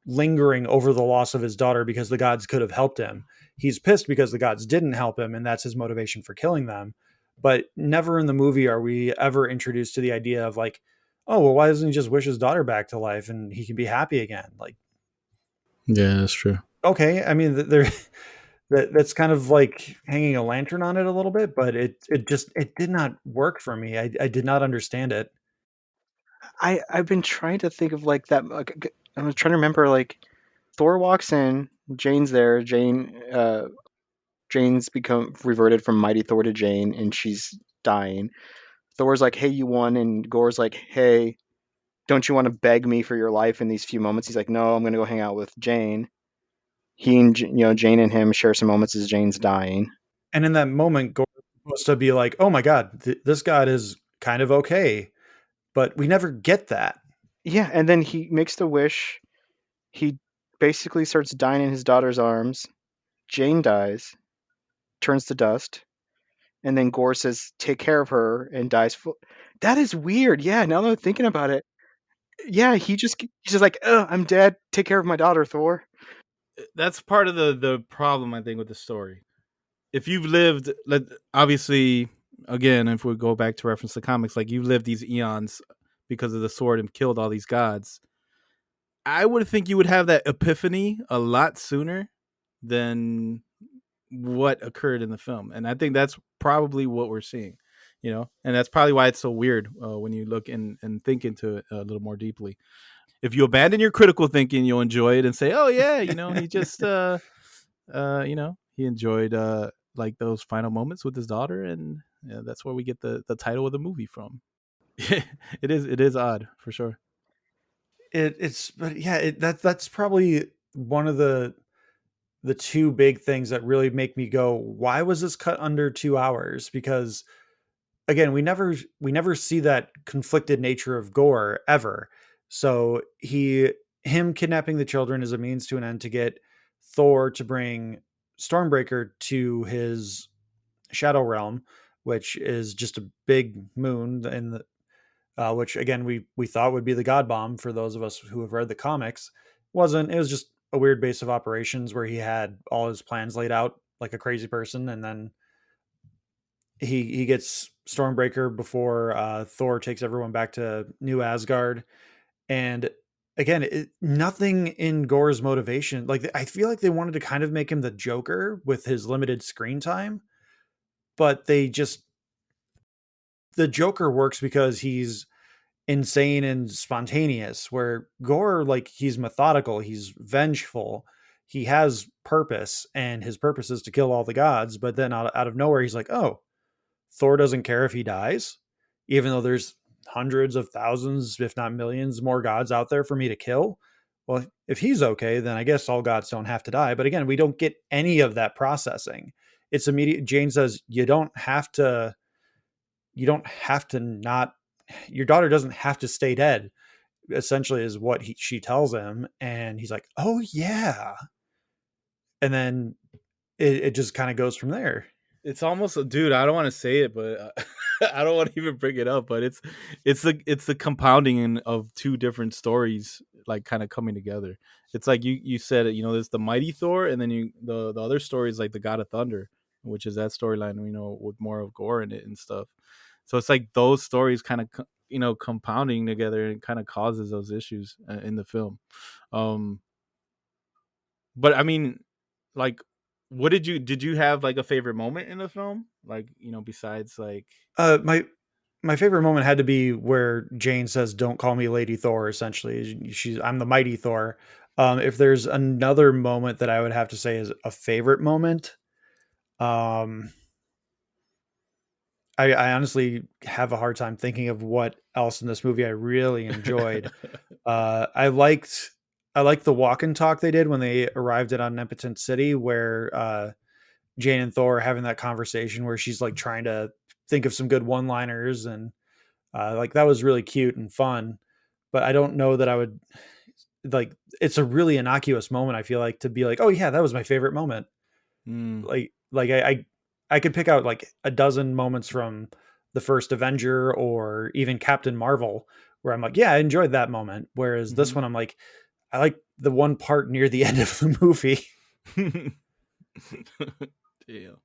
lingering over the loss of his daughter because the gods could have helped him. He's pissed because the gods didn't help him, and that's his motivation for killing them. But never in the movie are we ever introduced to the idea of like, oh, well, why doesn't he just wish his daughter back to life and he can be happy again? Like, yeah, that's true. okay, I mean, there that's kind of like hanging a lantern on it a little bit, but it did not work for me. I did not understand it. I've been trying to think of like that. I was trying to remember like Thor walks in, Jane's there. Jane's become reverted from Mighty Thor to Jane, and she's dying. Thor's like, "Hey, you won," and Gore's like, "Hey, don't you want to beg me for your life in these few moments?" He's like, "No, I'm gonna go hang out with Jane." He and Jane and him share some moments as Jane's dying. And in that moment, Gore is supposed to be like, "Oh my god, this god is kind of okay," but we never get that. Yeah, and then he makes the wish. He basically starts dying in his daughter's arms. Jane dies, turns to dust, and then Gore says, "Take care of her," and dies. That is weird. Yeah, now that I'm thinking about it, yeah, he's just like, "Ugh, I'm dead. Take care of my daughter, Thor." That's part of the problem, I think, with the story. If you've lived, obviously, again, if we go back to reference the comics, like you've lived these eons because of the sword and killed all these gods, I would think you would have that epiphany a lot sooner than what occurred in the film. And I think that's probably what we're seeing, and that's probably why it's so weird when you look and think into it a little more deeply. If you abandon your critical thinking, you'll enjoy it and say, oh yeah, he just, he enjoyed like those final moments with his daughter. And that's where we get the title of the movie from. It is odd for sure. But yeah, that's probably one of the two big things that really make me go, why was this cut under 2 hours? Because again, we never see that conflicted nature of Gore ever. So him kidnapping the children is a means to an end to get Thor to bring Stormbreaker to his shadow realm, which is just a big moon in the which again we thought would be the God Bomb for those of us who have read the comics. Wasn't. It was just a weird base of operations where he had all his plans laid out like a crazy person, and then he gets Stormbreaker before Thor takes everyone back to New Asgard. And again, nothing in Gore's motivation. Like I feel like they wanted to kind of make him the Joker with his limited screen time, but the Joker works because he's insane and spontaneous, where Gore, like, he's methodical, he's vengeful, he has purpose, and his purpose is to kill all the gods. But then out of nowhere, he's like, oh, Thor doesn't care if he dies, even though there's hundreds of thousands, if not millions, more gods out there for me to kill. Well, if he's okay, then I guess all gods don't have to die. But again, we don't get any of that processing. It's immediate. Jane says, you don't have to not, your daughter doesn't have to stay dead, essentially, is what she tells him. And he's like, oh yeah. And then it just kind of goes from there. It's almost, dude, I don't want to say it, but I don't want to even bring it up, but it's the compounding of two different stories like kind of coming together. It's like you said it, there's the mighty Thor, and then the other story is like the God of Thunder, which is that storyline, with more of gore in it and stuff. So it's like those stories kind of compounding together, and kind of causes those issues in the film. Um, but I mean, like, what did you have like a favorite moment in the film? Like, besides like, My favorite moment had to be where Jane says, "Don't call me Lady Thor." Essentially, I'm the mighty Thor. If there's another moment that I would have to say is a favorite moment, um, I honestly have a hard time thinking of what else in this movie I really enjoyed. Uh, I liked I liked the walk and talk they did when they arrived at Omnipotent City, where Jane and Thor are having that conversation where she's like trying to think of some good one-liners, and like that was really cute and fun. But I don't know that I would like. It's a really innocuous moment. I feel like to be like, oh yeah, that was my favorite moment. mm, Like I could pick out like a dozen moments from the first Avenger or even Captain Marvel where I'm like, yeah, I enjoyed that moment. Whereas this mhm. one, I'm like, I like the one part near the end of the movie. Damn.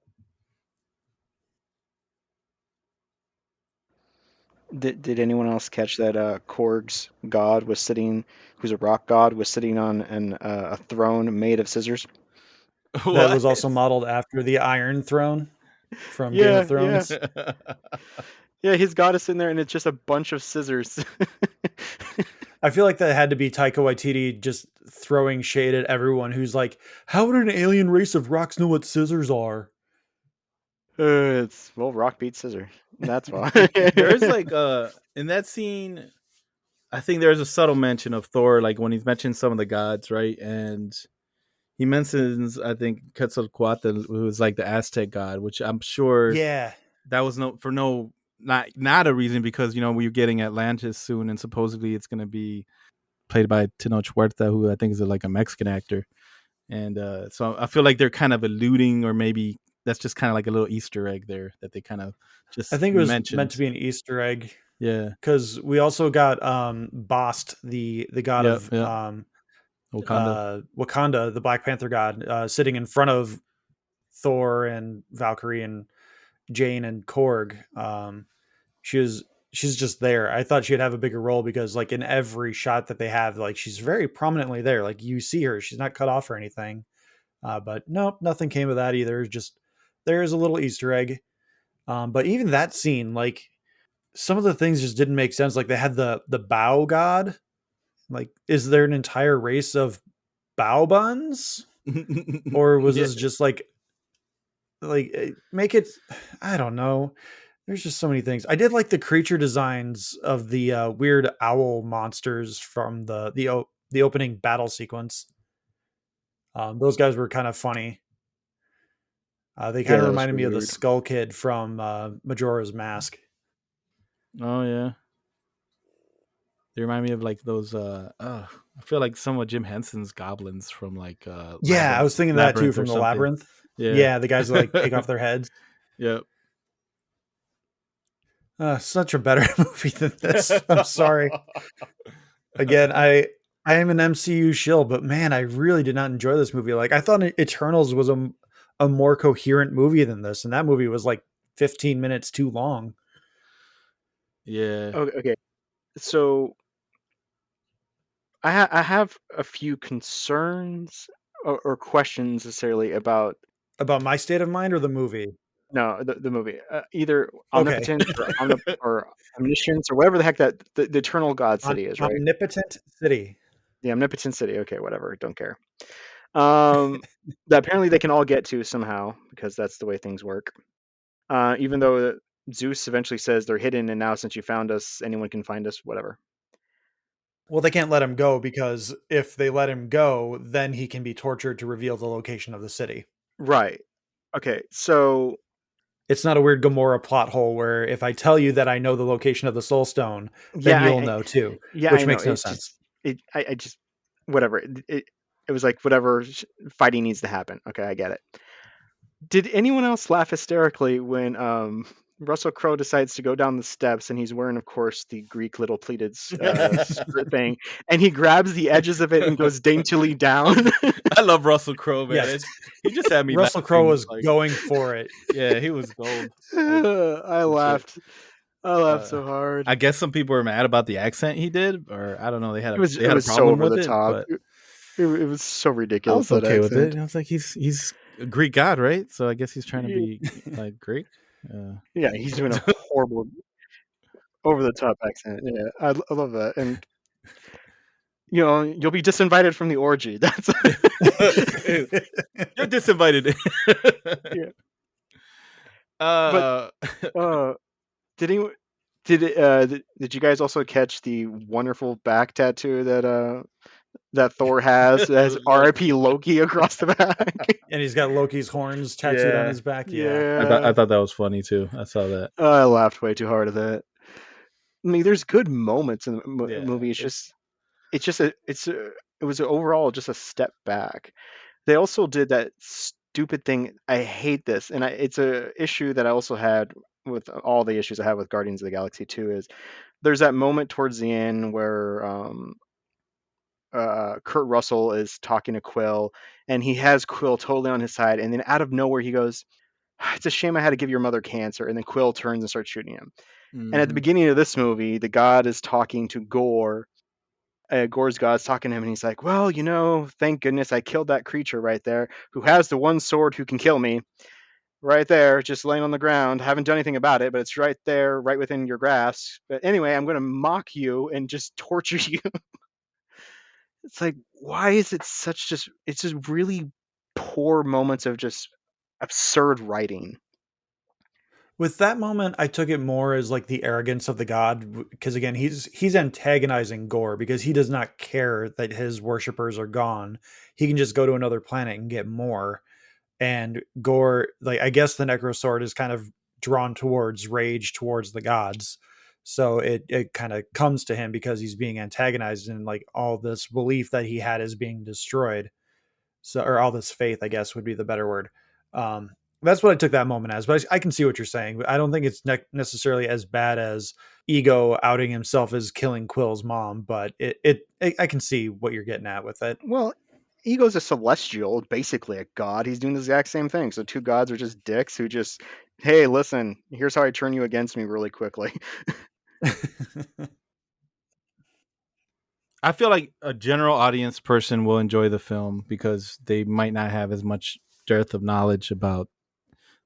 Did anyone else catch that Korg's god was sitting, who's a rock god, was sitting on a throne made of scissors? That What? was also modeled after the Iron Throne from Game of Yeah, yeah, Thrones. yeah. His god is sitting there, and it's just a bunch of scissors. I feel like that had to be Taika Waititi just throwing shade at everyone who's like, how would an alien race of rocks know what scissors are? It's well, rock beats scissors. That's why. There's like in that scene, I think there's a subtle mention of Thor, like when he's mentioned some of the gods, right? And he mentions, I think, Quetzalcoatl, who is like the Aztec god, which I'm sure Yeah. that was not a reason, because we're getting Atlantis soon, and supposedly it's going to be played by Tenoch Huerta, who I think is like a Mexican actor. And so I feel like they're kind of alluding, or maybe that's just kind of like a little Easter egg there that they kind of I just think it was meant mentioned. to be an Easter egg Yeah. because we also got Bast, the god Yep. of Yep. Wakanda. Wakanda, the Black Panther god, sitting in front of Thor and Valkyrie and Jane and Korg. She was she's just there. I thought she'd have a bigger role because like in every shot that they have, like she's very prominently there. Like you see her, she's not cut off or anything. But nope, nothing came of that either. Just there's a little Easter egg. But even that scene, like some of the things just didn't make sense. Like they had the bow god. Like, is there an entire race of bow buns? Or was Yeah. this just make it I don't know. There's just so many things. I did like the creature designs of the weird owl monsters from the opening battle sequence. Those guys were kind of funny. They kind Yeah, of that was reminded me really of the weird. Skull Kid from Majora's Mask. Oh yeah. They remind me of like those. I feel like some of Jim Henson's goblins from like Yeah, I was thinking that too Labyrinth or from the something. Labyrinth. Yeah. Yeah, the guys that like take off their heads. Yep. Such a better movie than this. I'm sorry. Again, I am an MCU shill, but man, I really did not enjoy this movie. Like I thought Eternals was a more coherent movie than this, and that movie was like 15 minutes too long. Yeah. Okay, okay. So I have a few concerns or questions necessarily about About my state of mind or the movie? no the movie, either Okay. omnipotence or omniscience or whatever the heck that the eternal God city is, right? Omnipotent City. The omnipotent city. Okay, whatever. Don't care. That apparently they can all get to somehow because that's the way things work. Even though Zeus eventually says they're hidden, and now since you found us, anyone can find us. Whatever. Well, they can't let him go because if they let him go, then he can be tortured to reveal the location of the city. Right. Okay. So It's not a weird Gamora plot hole where if I tell you that I know the location of the Soul Stone, then yeah, you'll know too, yeah, I which know. makes no It sense. just I just whatever. It was like whatever fighting needs to happen. Okay, I get it. Did anyone else laugh hysterically when Russell Crowe decides to go down the steps and he's wearing, of course, the Greek little pleated skirt thing, and he grabs the edges of it and goes daintily down? I love Russell Crowe, man. Yes. He just had me Russell Crowe laughing. was Like, going for it. yeah, he was gold. Like, I legit. laughed. I laughed Uh, so hard. I guess some people were mad about the accent he did, or I don't know. They It had a was so problem over with the it, top. but It was so I ridiculous, was that okay with it. accent. I was like, he's a Greek god, right? So I guess he's trying to be like Greek. Yeah, he's doing a horrible, over the top accent. Yeah, I love that. And you'll be disinvited from the orgy. That's You're disinvited. yeah. uh, Uh, did anyone did you guys also catch the wonderful back tattoo that Thor has? It has R.I.P. Loki across the back. And he's got Loki's horns tattooed on yeah, his back. Yeah. Yeah, I thought that was funny too. I saw that. I laughed way too hard at that. I mean, there's good moments in the Yeah, movie. It was overall just a step back. They also did that stupid thing. I hate this, and it's a issue that I also had with all the issues I have with Guardians of the Galaxy 2. Is there's that moment towards the end where Kurt Russell is talking to Quill, and he has Quill totally on his side, and then out of nowhere he goes, "It's a shame I had to give your mother cancer," and then Quill turns and starts shooting him. And at the hmm beginning of this movie, the god is talking to Gore. Gore's god's talking to him, and he's like, "Well, thank goodness I killed that creature right there, who has the one sword who can kill me, right there, just laying on the ground. Haven't done anything about it, but it's right there, right within your grasp. But anyway, I'm going to mock you and just torture you." It's like, why is it it's just really poor moments of just absurd writing. With that moment, I took it more as like the arrogance of the god, because again, he's antagonizing Gore because he does not care that his worshippers are gone. He can just go to another planet and get more. And Gore, like, I guess the Necro Sword is kind of drawn towards rage towards the gods. So it kind of comes to him because he's being antagonized, and like all this belief that he had is being destroyed. So, or all this faith, I guess would be the better word. Um, that's what I took that moment as. But I can see what you're saying. But I don't think it's necessarily as bad as Ego outing himself as killing Quill's mom. But I can see what you're getting at with it. Well, Ego's a celestial, basically a god. He's doing the exact same thing. So two gods are just dicks who just, hey, listen, here's how I turn you against me really quickly. I feel like a general audience person will enjoy the film because they might not have as much dearth of knowledge about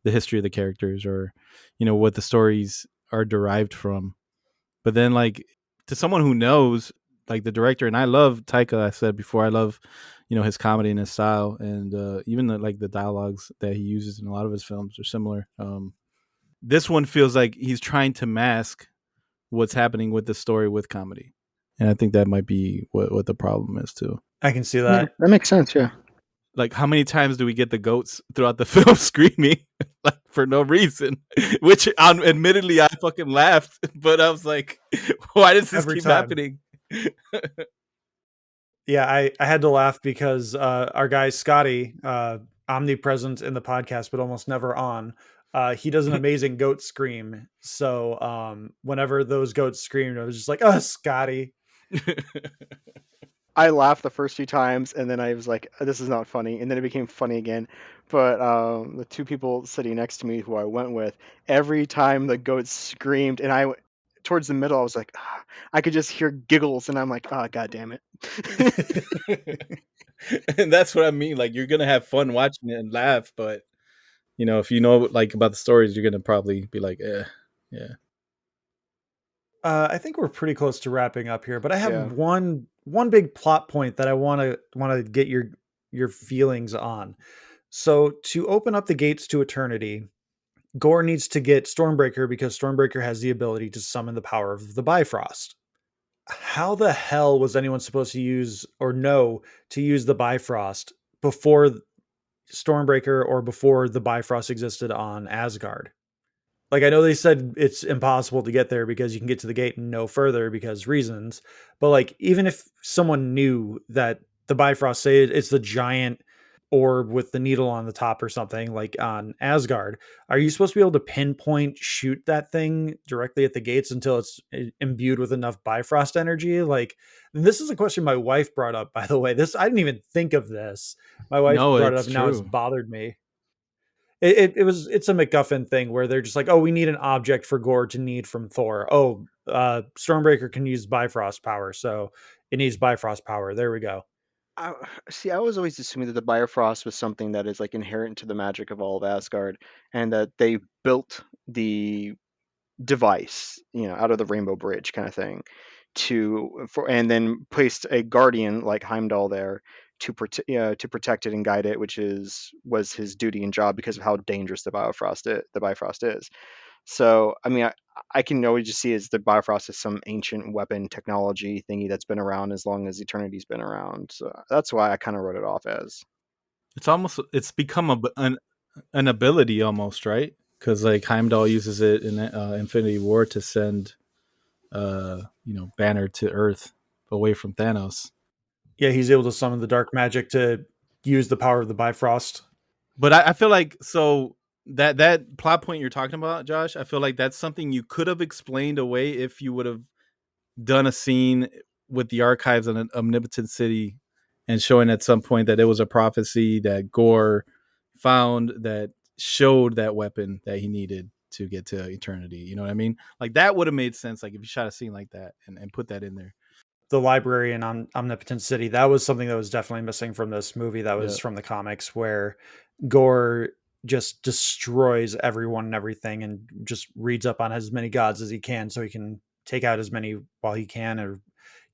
the history of the characters, or what the stories are derived from. But then, like, to someone who knows, like the director, and I love Taika. I said before, I love his comedy and his style, and even the dialogues that he uses in a lot of his films are similar. This one feels like he's trying to mask what's happening with the story with comedy, and I think that might be what the problem is too. I can see Yeah, that. that makes sense. Yeah. Like, how many times do we get the goats throughout the film screaming like for no reason? Which, admittedly, I fucking laughed, but I was like, why does this Every keep time. happening? Yeah, I had to laugh because our guy Scotty, omnipresent in the podcast but almost never on, he does an amazing goat scream. So whenever those goats screamed, I was just like, "Oh, Scotty!" I laughed the first few times, and then I was like, "This is not funny," and then it became funny again. But the two people sitting next to me, who I went with, every time the goat screamed, and towards the middle, I was like, I could just hear giggles, and I'm like, "Oh, god damn it!" And that's what I mean. Like, you're gonna have fun watching it and laugh, but if you know like about the stories, you're gonna probably be like, yeah. I think we're pretty close to wrapping up here, but I have Yeah. one big plot point that I want to get your feelings on. So to open up the gates to eternity, Gore needs to get Stormbreaker because Stormbreaker has the ability to summon the power of the Bifrost. How the hell was anyone supposed to use or know to use the Bifrost before Stormbreaker or before the Bifrost existed on Asgard? Like, I know they said it's impossible to get there because you can get to the gate and no further because reasons, but like, even if someone knew that the Bifrost, say it's the giant orb with the needle on the top or something like on Asgard, are you supposed to be able to pinpoint shoot that thing directly at the gates until it's imbued with enough Bifrost energy? Like, this is a question my wife brought up, by the way. This, I didn't even think of this. My wife No, brought it up it's and now it's true. bothered me. It's a MacGuffin thing where they're just like, oh, we need an object for Gore to need from Thor. Oh, Stormbreaker can use Bifrost power, so it needs Bifrost power. There we go. I, see, I was always assuming that the Bifrost was something that is like inherent to the magic of all of Asgard, and that they built the device, out of the Rainbow Bridge kind of thing, and then placed a guardian like Heimdall there to protect it and guide it, which was his duty and job because of how dangerous the Bifrost is. So, I mean, I can always just see as the Bifrost as some ancient weapon technology thingy that's been around as long as eternity's been around. So that's why I kind of wrote it off as. It's become an ability almost, right? Because like Heimdall uses it in Infinity War to send Banner to Earth away from Thanos. Yeah, he's able to summon the dark magic to use the power of the Bifrost. But I feel like so that plot point you're talking about, Josh, I feel like that's something you could have explained away if you would have done a scene with the archives on an omnipotent city and showing at some point that it was a prophecy that Gore found that showed that weapon that he needed to get to eternity. You know what I mean? Like that would have made sense. Like if you shot a scene like that and put that in there. The library in Omnipotent City, that was something that was definitely missing from this movie. That was Yeah. from the comics, where Gore just destroys everyone and everything and just reads up on as many gods as he can so he can take out as many while he can or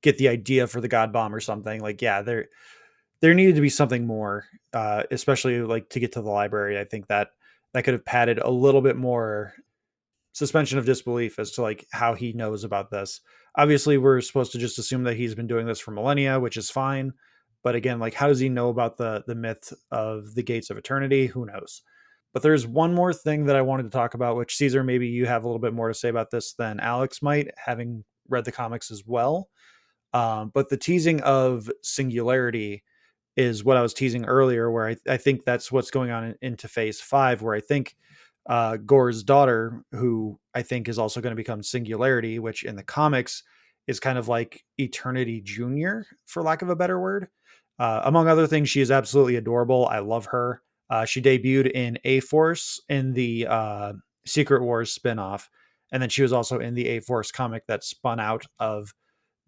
get the idea for the god bomb or something. Like, yeah, there needed to be something more, especially like to get to the library. I think that could have padded a little bit more suspension of disbelief as to like how he knows about this. Obviously, we're supposed to just assume that he's been doing this for millennia, which is fine. But again, like, how does he know about the myth of the gates of eternity? Who knows? But there's one more thing that I wanted to talk about, which Caesar, maybe you have a little bit more to say about this than Alex might, having read the comics as well. But the teasing of singularity is what I was teasing earlier, where I think that's what's going on into phase 5, where I think Gore's daughter, who I think is also going to become Singularity, which in the comics is kind of like Eternity Junior, for lack of a better word. Among other things, she is absolutely adorable. I love her. She debuted in A Force in the Secret Wars spinoff, and then she was also in the A Force comic that spun out of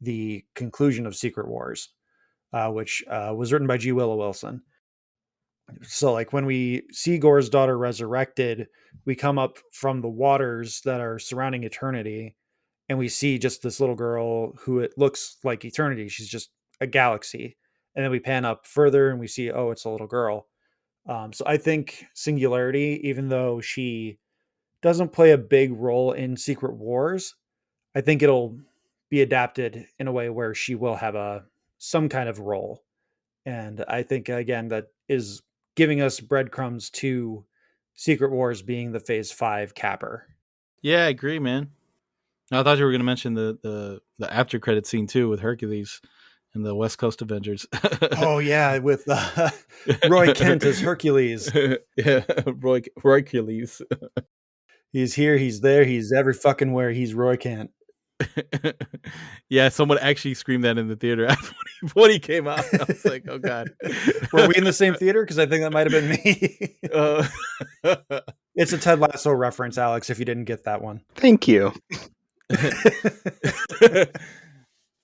the conclusion of Secret Wars, which was written by G. Willow Wilson. So, like, when we see Gore's daughter resurrected, we come up from the waters that are surrounding eternity, and we see just this little girl who it looks like eternity. She's just a galaxy. And then we pan up further and we see, oh, it's a little girl. So I think Singularity, even though she doesn't play a big role in Secret Wars, I think it'll be adapted in a way where she will have some kind of role. And I think again that is giving us breadcrumbs to Secret Wars being the phase 5 capper. Yeah, I agree, man. I thought you were going to mention the after credit scene too with Hercules and the West Coast Avengers. Oh yeah, with Roy Kent as Hercules. Yeah, Roy Hercules. He's here, he's there, he's every fucking where. He's Roy Kent. Yeah, someone actually screamed that in the theater when he came out. I was like, oh god. Were we in the same theater? Because I think that might have been me. It's a Ted Lasso reference, Alex, if you didn't get that one. Thank you.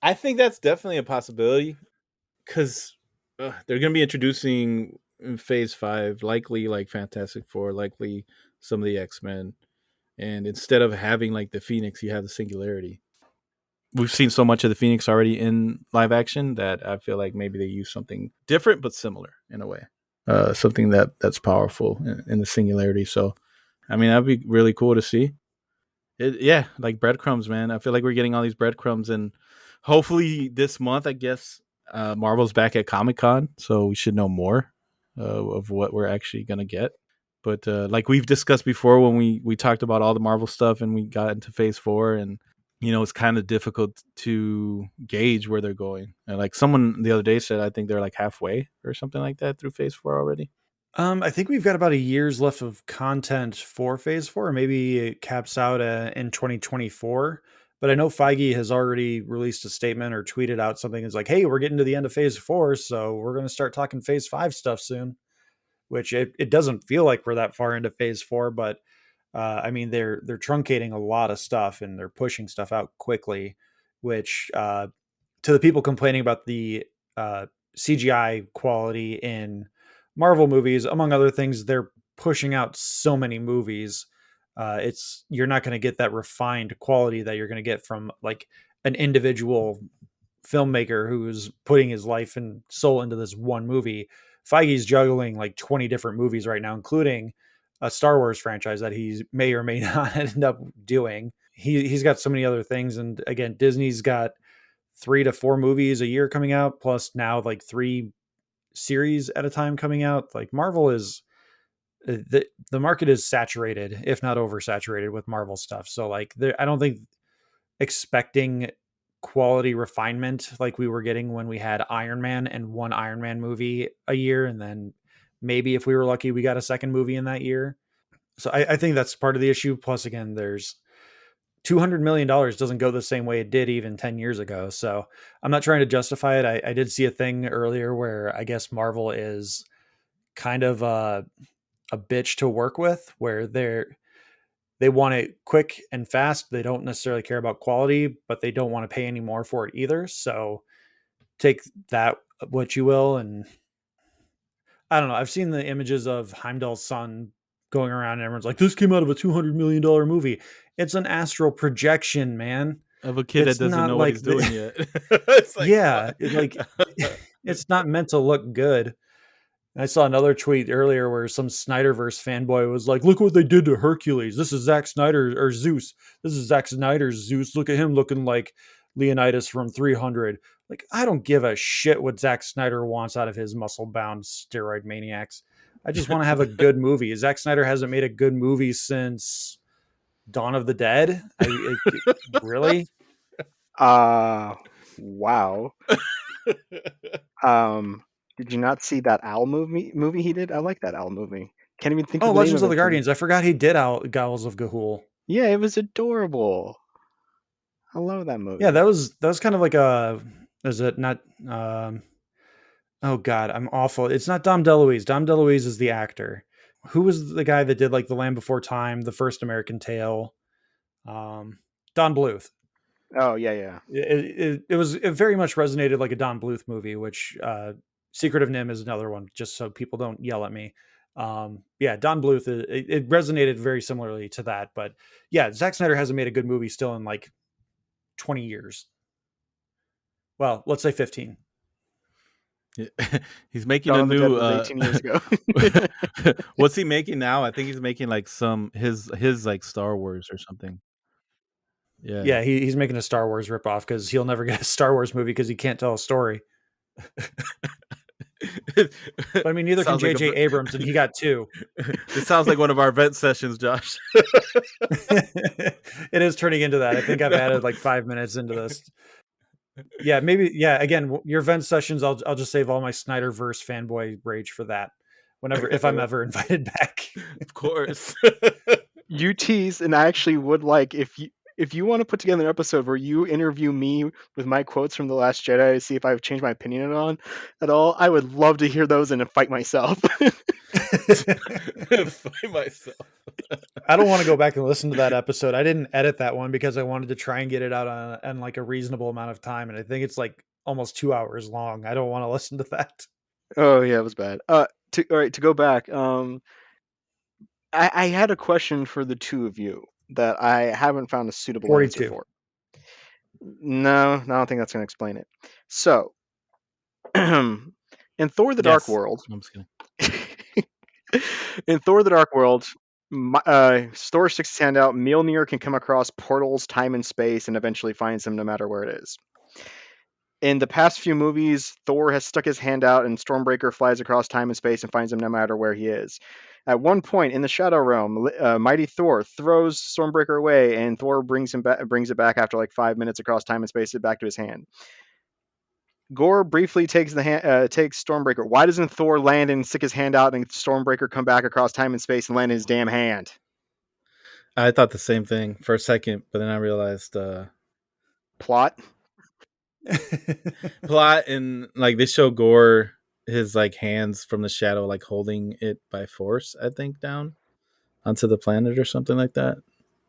I think that's definitely a possibility because they're going to be introducing in phase 5 likely like Fantastic Four, likely some of the X-Men, and instead of having like the Phoenix, you have the Singularity. We've seen so much of the Phoenix already in live action that I feel like maybe they use something different but similar in a way, something that's powerful in the Singularity. So I mean, that'd be really cool to see. Yeah, like breadcrumbs, man. I feel like we're getting all these breadcrumbs, and hopefully this month, I guess, Marvel's back at Comic-Con, so we should know more of what we're actually gonna get. But like we've discussed before, when we talked about all the Marvel stuff and we got into Phase 4, and it's kind of difficult to gauge where they're going. And like someone the other day said, I think they're like halfway or something like that through Phase 4 already. I think we've got about a year's left of content for Phase 4. Or maybe it caps out in 2024. But I know Feige has already released a statement or tweeted out something that's like, "Hey, we're getting to the end of Phase 4, so we're going to start talking Phase 5 stuff soon." Which it doesn't feel like we're that far into Phase 4, but I mean they're truncating a lot of stuff and they're pushing stuff out quickly, which to the people complaining about the CGI quality in Marvel movies, among other things, they're pushing out so many movies. It's you're not going to get that refined quality that you're going to get from like an individual filmmaker who's putting his life and soul into this one movie. Feige's juggling like 20 different movies right now, including a Star Wars franchise that he may or may not end up doing. He's got so many other things, and again, Disney's got 3 to 4 movies a year coming out, plus now like 3 series at a time coming out. Like Marvel is the market is saturated, if not oversaturated, with Marvel stuff. So like, I don't think expecting quality refinement like we were getting when we had Iron Man and one Iron Man movie a year, and then maybe if we were lucky, we got a second movie in that year. So I think that's part of the issue. Plus, again, there's $200 million doesn't go the same way it did even 10 years ago. So I'm not trying to justify it. I did see a thing earlier where I guess Marvel is kind of a bitch to work with, where they want it quick and fast. They don't necessarily care about quality, but they don't want to pay any more for it either. So take that what you will. And I don't know. I've seen the images of Heimdall's son going around and everyone's like, this came out of a $200 million movie. It's an astral projection, man. Of a kid that It's doesn't not know what like he's doing yet. It's like, yeah, what? it's not meant to look good. I saw another tweet earlier where some Snyderverse fanboy was like, "Look what they did to Hercules. This is Zack Snyder or Zeus. This is Zack Snyder's Zeus. Look at him looking like Leonidas from 300." Like, I don't give a shit what Zack Snyder wants out of his muscle-bound steroid maniacs. I just want to have a good movie. Zack Snyder hasn't made a good movie since Dawn of the Dead. Really? Wow. Did you not see that Owl movie he did? I like that Owl movie. Can't even think Oh, of the name Legends of of it the for. Guardians. I forgot he did out Gowls of Gahul. Yeah, it was adorable. I love that movie. Yeah, that was kind of like a, is it not oh god, I'm awful. It's not Dom DeLuise. Dom DeLuise is the actor. Who was the guy that did like The Land Before Time, The First American Tale? Um Don Bluth. Oh yeah. It very much resonated like a Don Bluth movie, which Secret of Nim is another one, just so people don't yell at me. Yeah, Don Bluth, it resonated very similarly to that. But yeah, Zack Snyder hasn't made a good movie still in like 20 years. Well, let's say 15. He's making Dawn a of the Dead new. was 18 years ago. What's he making now? I think he's making like his like Star Wars or something. Yeah. Yeah, he's making a Star Wars ripoff because he'll never get a Star Wars movie because he can't tell a story. But I mean, neither can Sounds like J.J. Abrams, and he got 2. This sounds like one of our vent sessions, Josh. It is turning into that. I think I've added like 5 minutes into this. Yeah, maybe. Yeah, again, your vent sessions. I'll just save all my Snyderverse fanboy rage for that. Whenever, if I'm ever invited back. Of course. You tease, and I actually would like if you want to put together an episode where you interview me with my quotes from The Last Jedi to see if I've changed my opinion at all, I would love to hear those and fight myself. Fight myself. I don't want to go back and listen to that episode. I didn't edit that one because I wanted to try and get it out on like a reasonable amount of time, and I think it's like almost 2 hours long. I don't want to listen to that. Oh yeah, it was bad. All right, to go back, I had a question for the two of you that I haven't found a suitable answer 42. for. No, I don't think that's going to explain it. So, in Thor: The Dark Yes. World, I'm just kidding. in Thor: The Dark World, Thor sticks his hand out. Mjolnir can come across portals, time and space, and eventually finds them no matter where it is. In the past few movies, Thor has stuck his hand out and Stormbreaker flies across time and space and finds him no matter where he is. At one point in the Shadow Realm, mighty Thor throws Stormbreaker away, and Thor brings it back after like 5 minutes across time and space, it back to his hand. Gore briefly takes takes Stormbreaker. Why doesn't Thor land and stick his hand out and Stormbreaker come back across time and space and land in his damn hand? I thought the same thing for a second, but then I realized Plot. plot and like they show Gore his like hands from the shadow like holding it by force, I think, down onto the planet or something like that.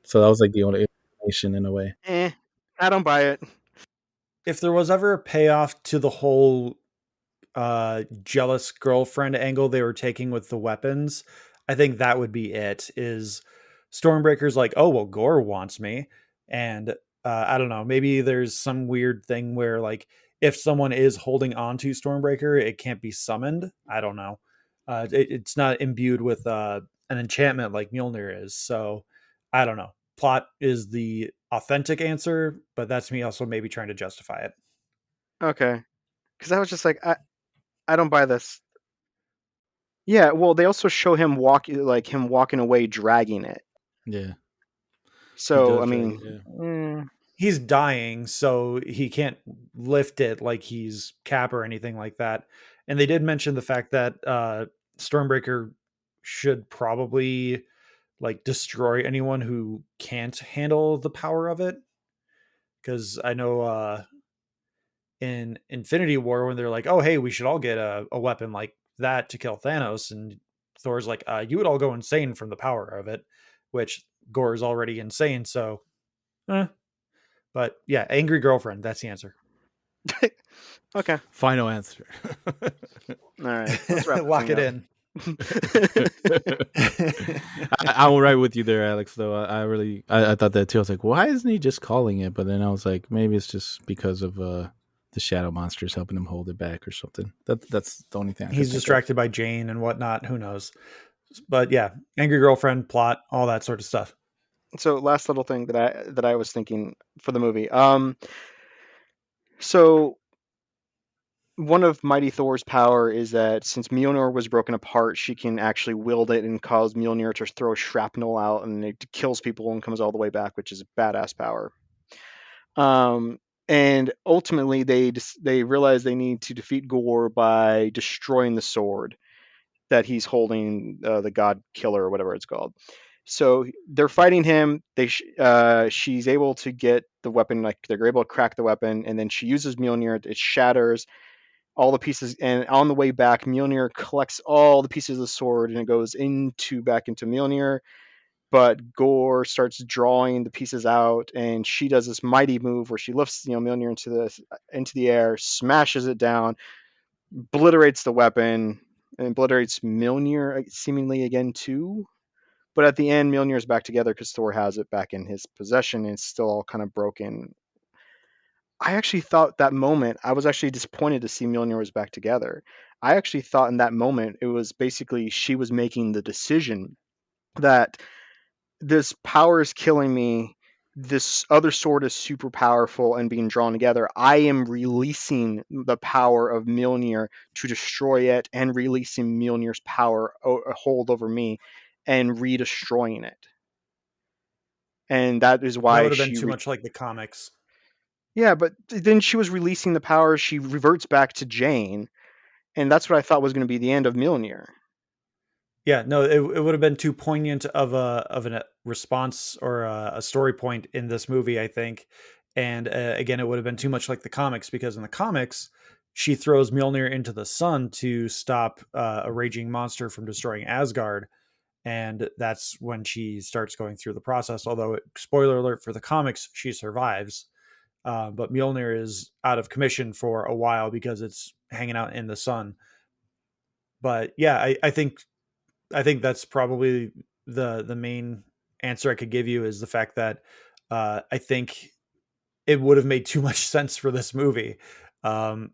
So that was like the only explanation in a way. I don't buy it. If there was ever a payoff to the whole jealous girlfriend angle they were taking with the weapons, I think that would be it. Is Stormbreaker's like, oh well, Gore wants me, and I don't know, maybe there's some weird thing where like if someone is holding on to Stormbreaker, it can't be summoned. I don't know. It's not imbued with an enchantment like Mjolnir is, so I don't know. Plot is the authentic answer, but that's me also maybe trying to justify it. Okay, because I was just like, I don't buy this. Yeah, well, they also show him walking away, dragging it. Yeah, he So I does drag mean, it. Yeah. He's dying, so he can't lift it like he's Cap or anything like that. And they did mention the fact that Stormbreaker should probably like destroy anyone who can't handle the power of it. Because I know in Infinity War when they're like, "Oh, hey, we should all get a weapon like that to kill Thanos," and Thor's like, "You would all go insane from the power of it," which Gore is already insane. So, eh. But yeah, angry girlfriend. That's the answer. okay, Final answer. all right, let's wrap this Lock thing it up. in. I'm right with you there, Alex. Though I thought that too. I was like, why isn't he just calling it? But then I was like, maybe it's just because of the shadow monsters helping him hold it back or something. That's the only thing I He's could think distracted by Jane and whatnot. Who knows? But yeah, angry girlfriend, plot, all that sort of stuff. So last little thing that I was thinking for the movie. So one of Mighty Thor's power is that since Mjolnir was broken apart, she can actually wield it and cause Mjolnir to throw shrapnel out, and it kills people and comes all the way back, which is a badass power. And ultimately, they realize they need to defeat Gore by destroying the sword that he's holding, the God Killer or whatever it's called. So they're fighting him. She's able to get the weapon, like they're able to crack the weapon, and then she uses Mjolnir. It shatters all the pieces, and on the way back, Mjolnir collects all the pieces of the sword, and it goes back into Mjolnir. But Gore starts drawing the pieces out, and she does this mighty move where she lifts Mjolnir into the air, smashes it down, obliterates the weapon, and obliterates Mjolnir seemingly again too. But at the end, Mjolnir is back together because Thor has it back in his possession, and it's still all kind of broken. I actually thought that moment, I was actually disappointed to see Mjolnir was back together. I actually thought in that moment it was basically she was making the decision that this power is killing me. This other sword is super powerful and being drawn together. I am releasing the power of Mjolnir to destroy it and releasing Mjolnir's power hold over me and redestroying it. And that is That why would have been too much like the comics. yeah, but then she was releasing the power. She reverts back to Jane, and that's what I thought was going to be the end of Mjolnir. Yeah, no, it would have been too poignant of a response or a story point in this movie, I think. And again, it would have been too much like the comics because in the comics, she throws Mjolnir into the sun to stop a raging monster from destroying Asgard, and that's when she starts going through the process. Although, spoiler alert for the comics, she survives, but Mjolnir is out of commission for a while because it's hanging out in the sun. But yeah, I think that's probably the main answer I could give you is the fact that I think it would have made too much sense for this movie. Um,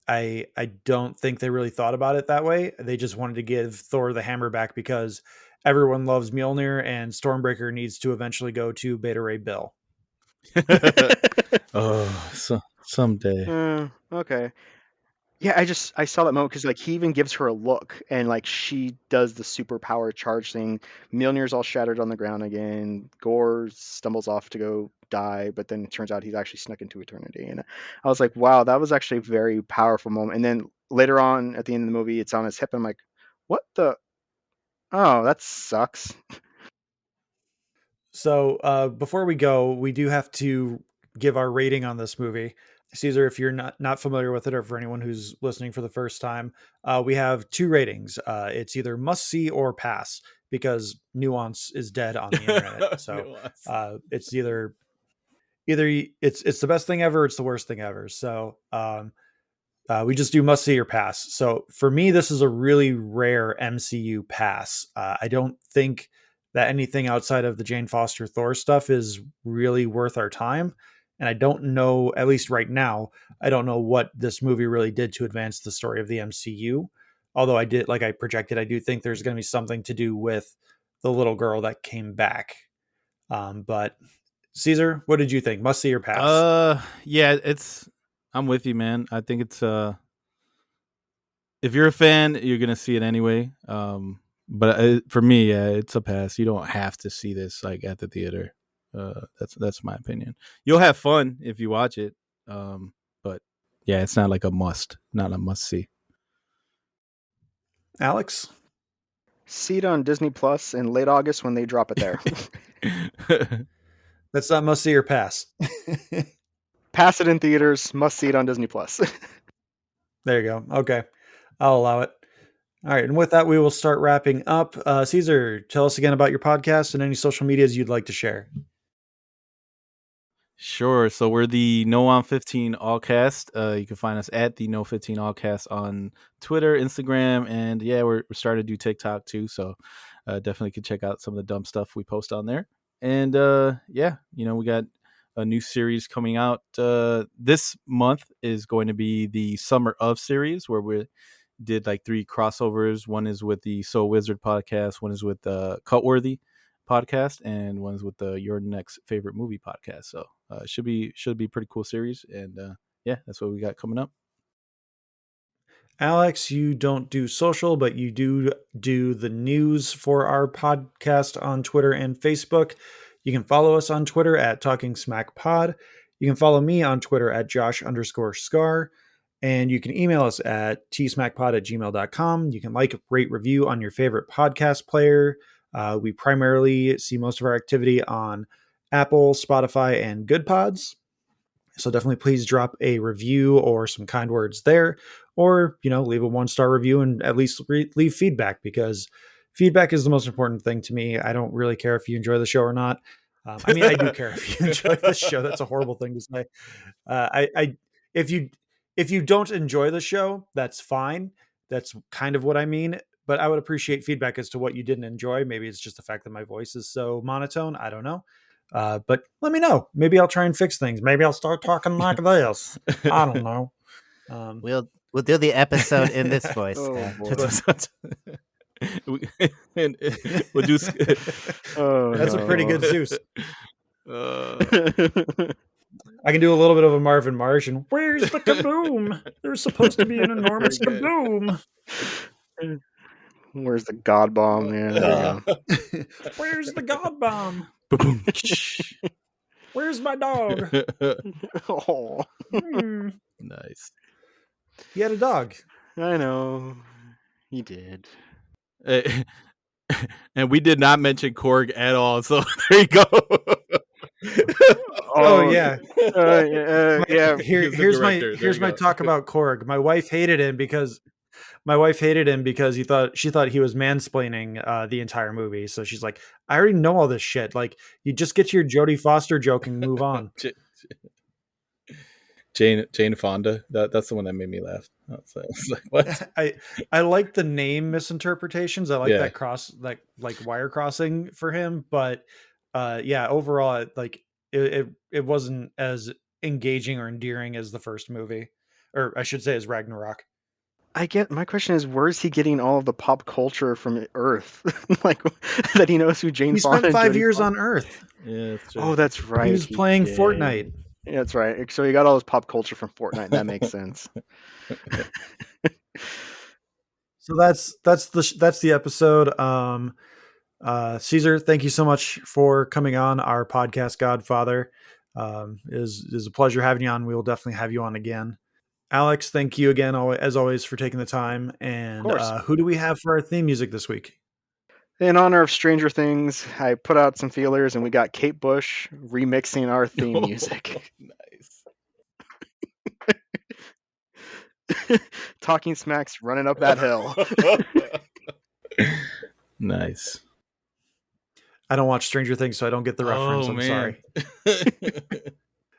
I don't think they really thought about it that way. They just wanted to give Thor the hammer back because everyone loves Mjolnir and Stormbreaker needs to eventually go to Beta Ray Bill. Oh, Someday. Okay. Yeah, I saw that moment because like he even gives her a look and like she does the superpower charge thing. Mjolnir's all shattered on the ground again. Gore stumbles off to go die, but then it turns out he's actually snuck into eternity. And I was like, wow, that was actually a very powerful moment. And then later on at the end of the movie, it's on his hip. And I'm like, what the? Oh, that sucks. So before we go, we do have to give our rating on this movie. Caesar, if you're not familiar with it, or for anyone who's listening for the first time, we have two ratings. It's either must see or pass because nuance is dead on the internet. So Nuance. it's either it's the best thing ever, it's the worst thing ever. So we just do must see or pass. So for me, this is a really rare MCU pass. I don't think that anything outside of the Jane Foster Thor stuff is really worth our time. And I don't know, at least right now, I don't know what this movie really did to advance the story of the MCU. Although I did, like I projected, I do think there's going to be something to do with the little girl that came back. But Caesar, what did you think? Must see or pass? Yeah, I'm with you, man. I think it's if you're a fan, you're gonna see it anyway. But for me, yeah, it's a pass. You don't have to see this like at the theater. That's my opinion. You'll have fun if you watch it. But yeah, it's not like a must. Not a must see. Alex? See it on Disney Plus in late August when they drop it there. That's not must see or pass. Pass it in theaters. Must see it on Disney Plus. There you go. Okay. I'll allow it. All right. And with that, we will start wrapping up. Caesar, tell us again about your podcast and any social medias you'd like to share. Sure. So we're the No on 15 Allcast. You can find us at the No 15 Allcast on Twitter, Instagram, and yeah, we're starting to do TikTok too. So definitely can check out some of the dumb stuff we post on there. And yeah, we got a new series coming out. This month is going to be the Summer of series where we did like 3 crossovers. One is with the Soul Wizard podcast, one is with the Cutworthy podcast, and one's with the Your Next Favorite Movie podcast. So should be pretty cool series, and yeah, that's what we got coming up. Alex, you don't do social, but you do the news for our podcast on Twitter and Facebook. You can follow us on Twitter at Talking Smack Pod. You can follow me on Twitter at Josh_Scar. And you can email us at tsmackpod@gmail.com. You can like, rate, review on your favorite podcast player. We primarily see most of our activity on Apple, Spotify, and Good Pods. So definitely please drop a review or some kind words there, or, leave a 1-star review and at least leave feedback, because feedback is the most important thing to me. I don't really care if you enjoy the show or not. I mean, I do care if you enjoy the show. That's a horrible thing to say. If you don't enjoy the show, that's fine. That's kind of what I mean. But I would appreciate feedback as to what you didn't enjoy. Maybe it's just the fact that my voice is so monotone. I don't know. But let me know. Maybe I'll try and fix things. Maybe I'll start talking like this. I don't know. We'll do the episode in this voice. Oh, boy. And we'll do. Oh, That's a pretty good Zeus. Uh, I can do a little bit of a Marvin Martian. Where's the kaboom? There's supposed to be an enormous Very kaboom. Where's the God Bomb? Yeah, there you go. Where's the God Bomb? Where's my dog? Oh, Nice. He had a dog. I know. He did. And we did not mention Korg at all. So there you go. Oh yeah. Yeah. Here's director. There here's you my go. talk about Korg. My wife hated him because she thought he was mansplaining the entire movie. So she's like, I already know all this shit. Like, you just get to your Jodie Foster joke and move on. Jane Fonda. That's the one that made me laugh. I was like, what? I like the name misinterpretations. I like Yeah. that like wire crossing for him, but yeah, overall, it wasn't as engaging or endearing as the first movie, or I should say, as Ragnarok. My question is, where's he getting all of the pop culture from Earth? Like, that he knows who Jane He Fonda spent and 5 Jodie years Foster- on Earth. Yeah, that's true. Oh, that's right. He was playing did. Fortnite. That's right. So you got all this pop culture from Fortnite. That makes sense. So that's the episode. Caesar, thank you so much for coming on our podcast, Godfather. Is a pleasure having you on. We will definitely have you on again. Alex, thank you again, as always, for taking the time. Of And course. who do we have for our theme music this week? In honor of Stranger Things, I put out some feelers and we got Kate Bush remixing our theme music. Nice. Talking Smack's running up that hill. Nice. I don't watch Stranger Things, so I don't get the reference. Oh, I'm man. sorry.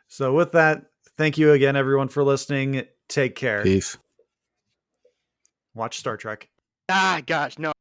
So with that, thank you again, everyone, for listening. Take care. Peace. Watch Star Trek. Ah, gosh, no.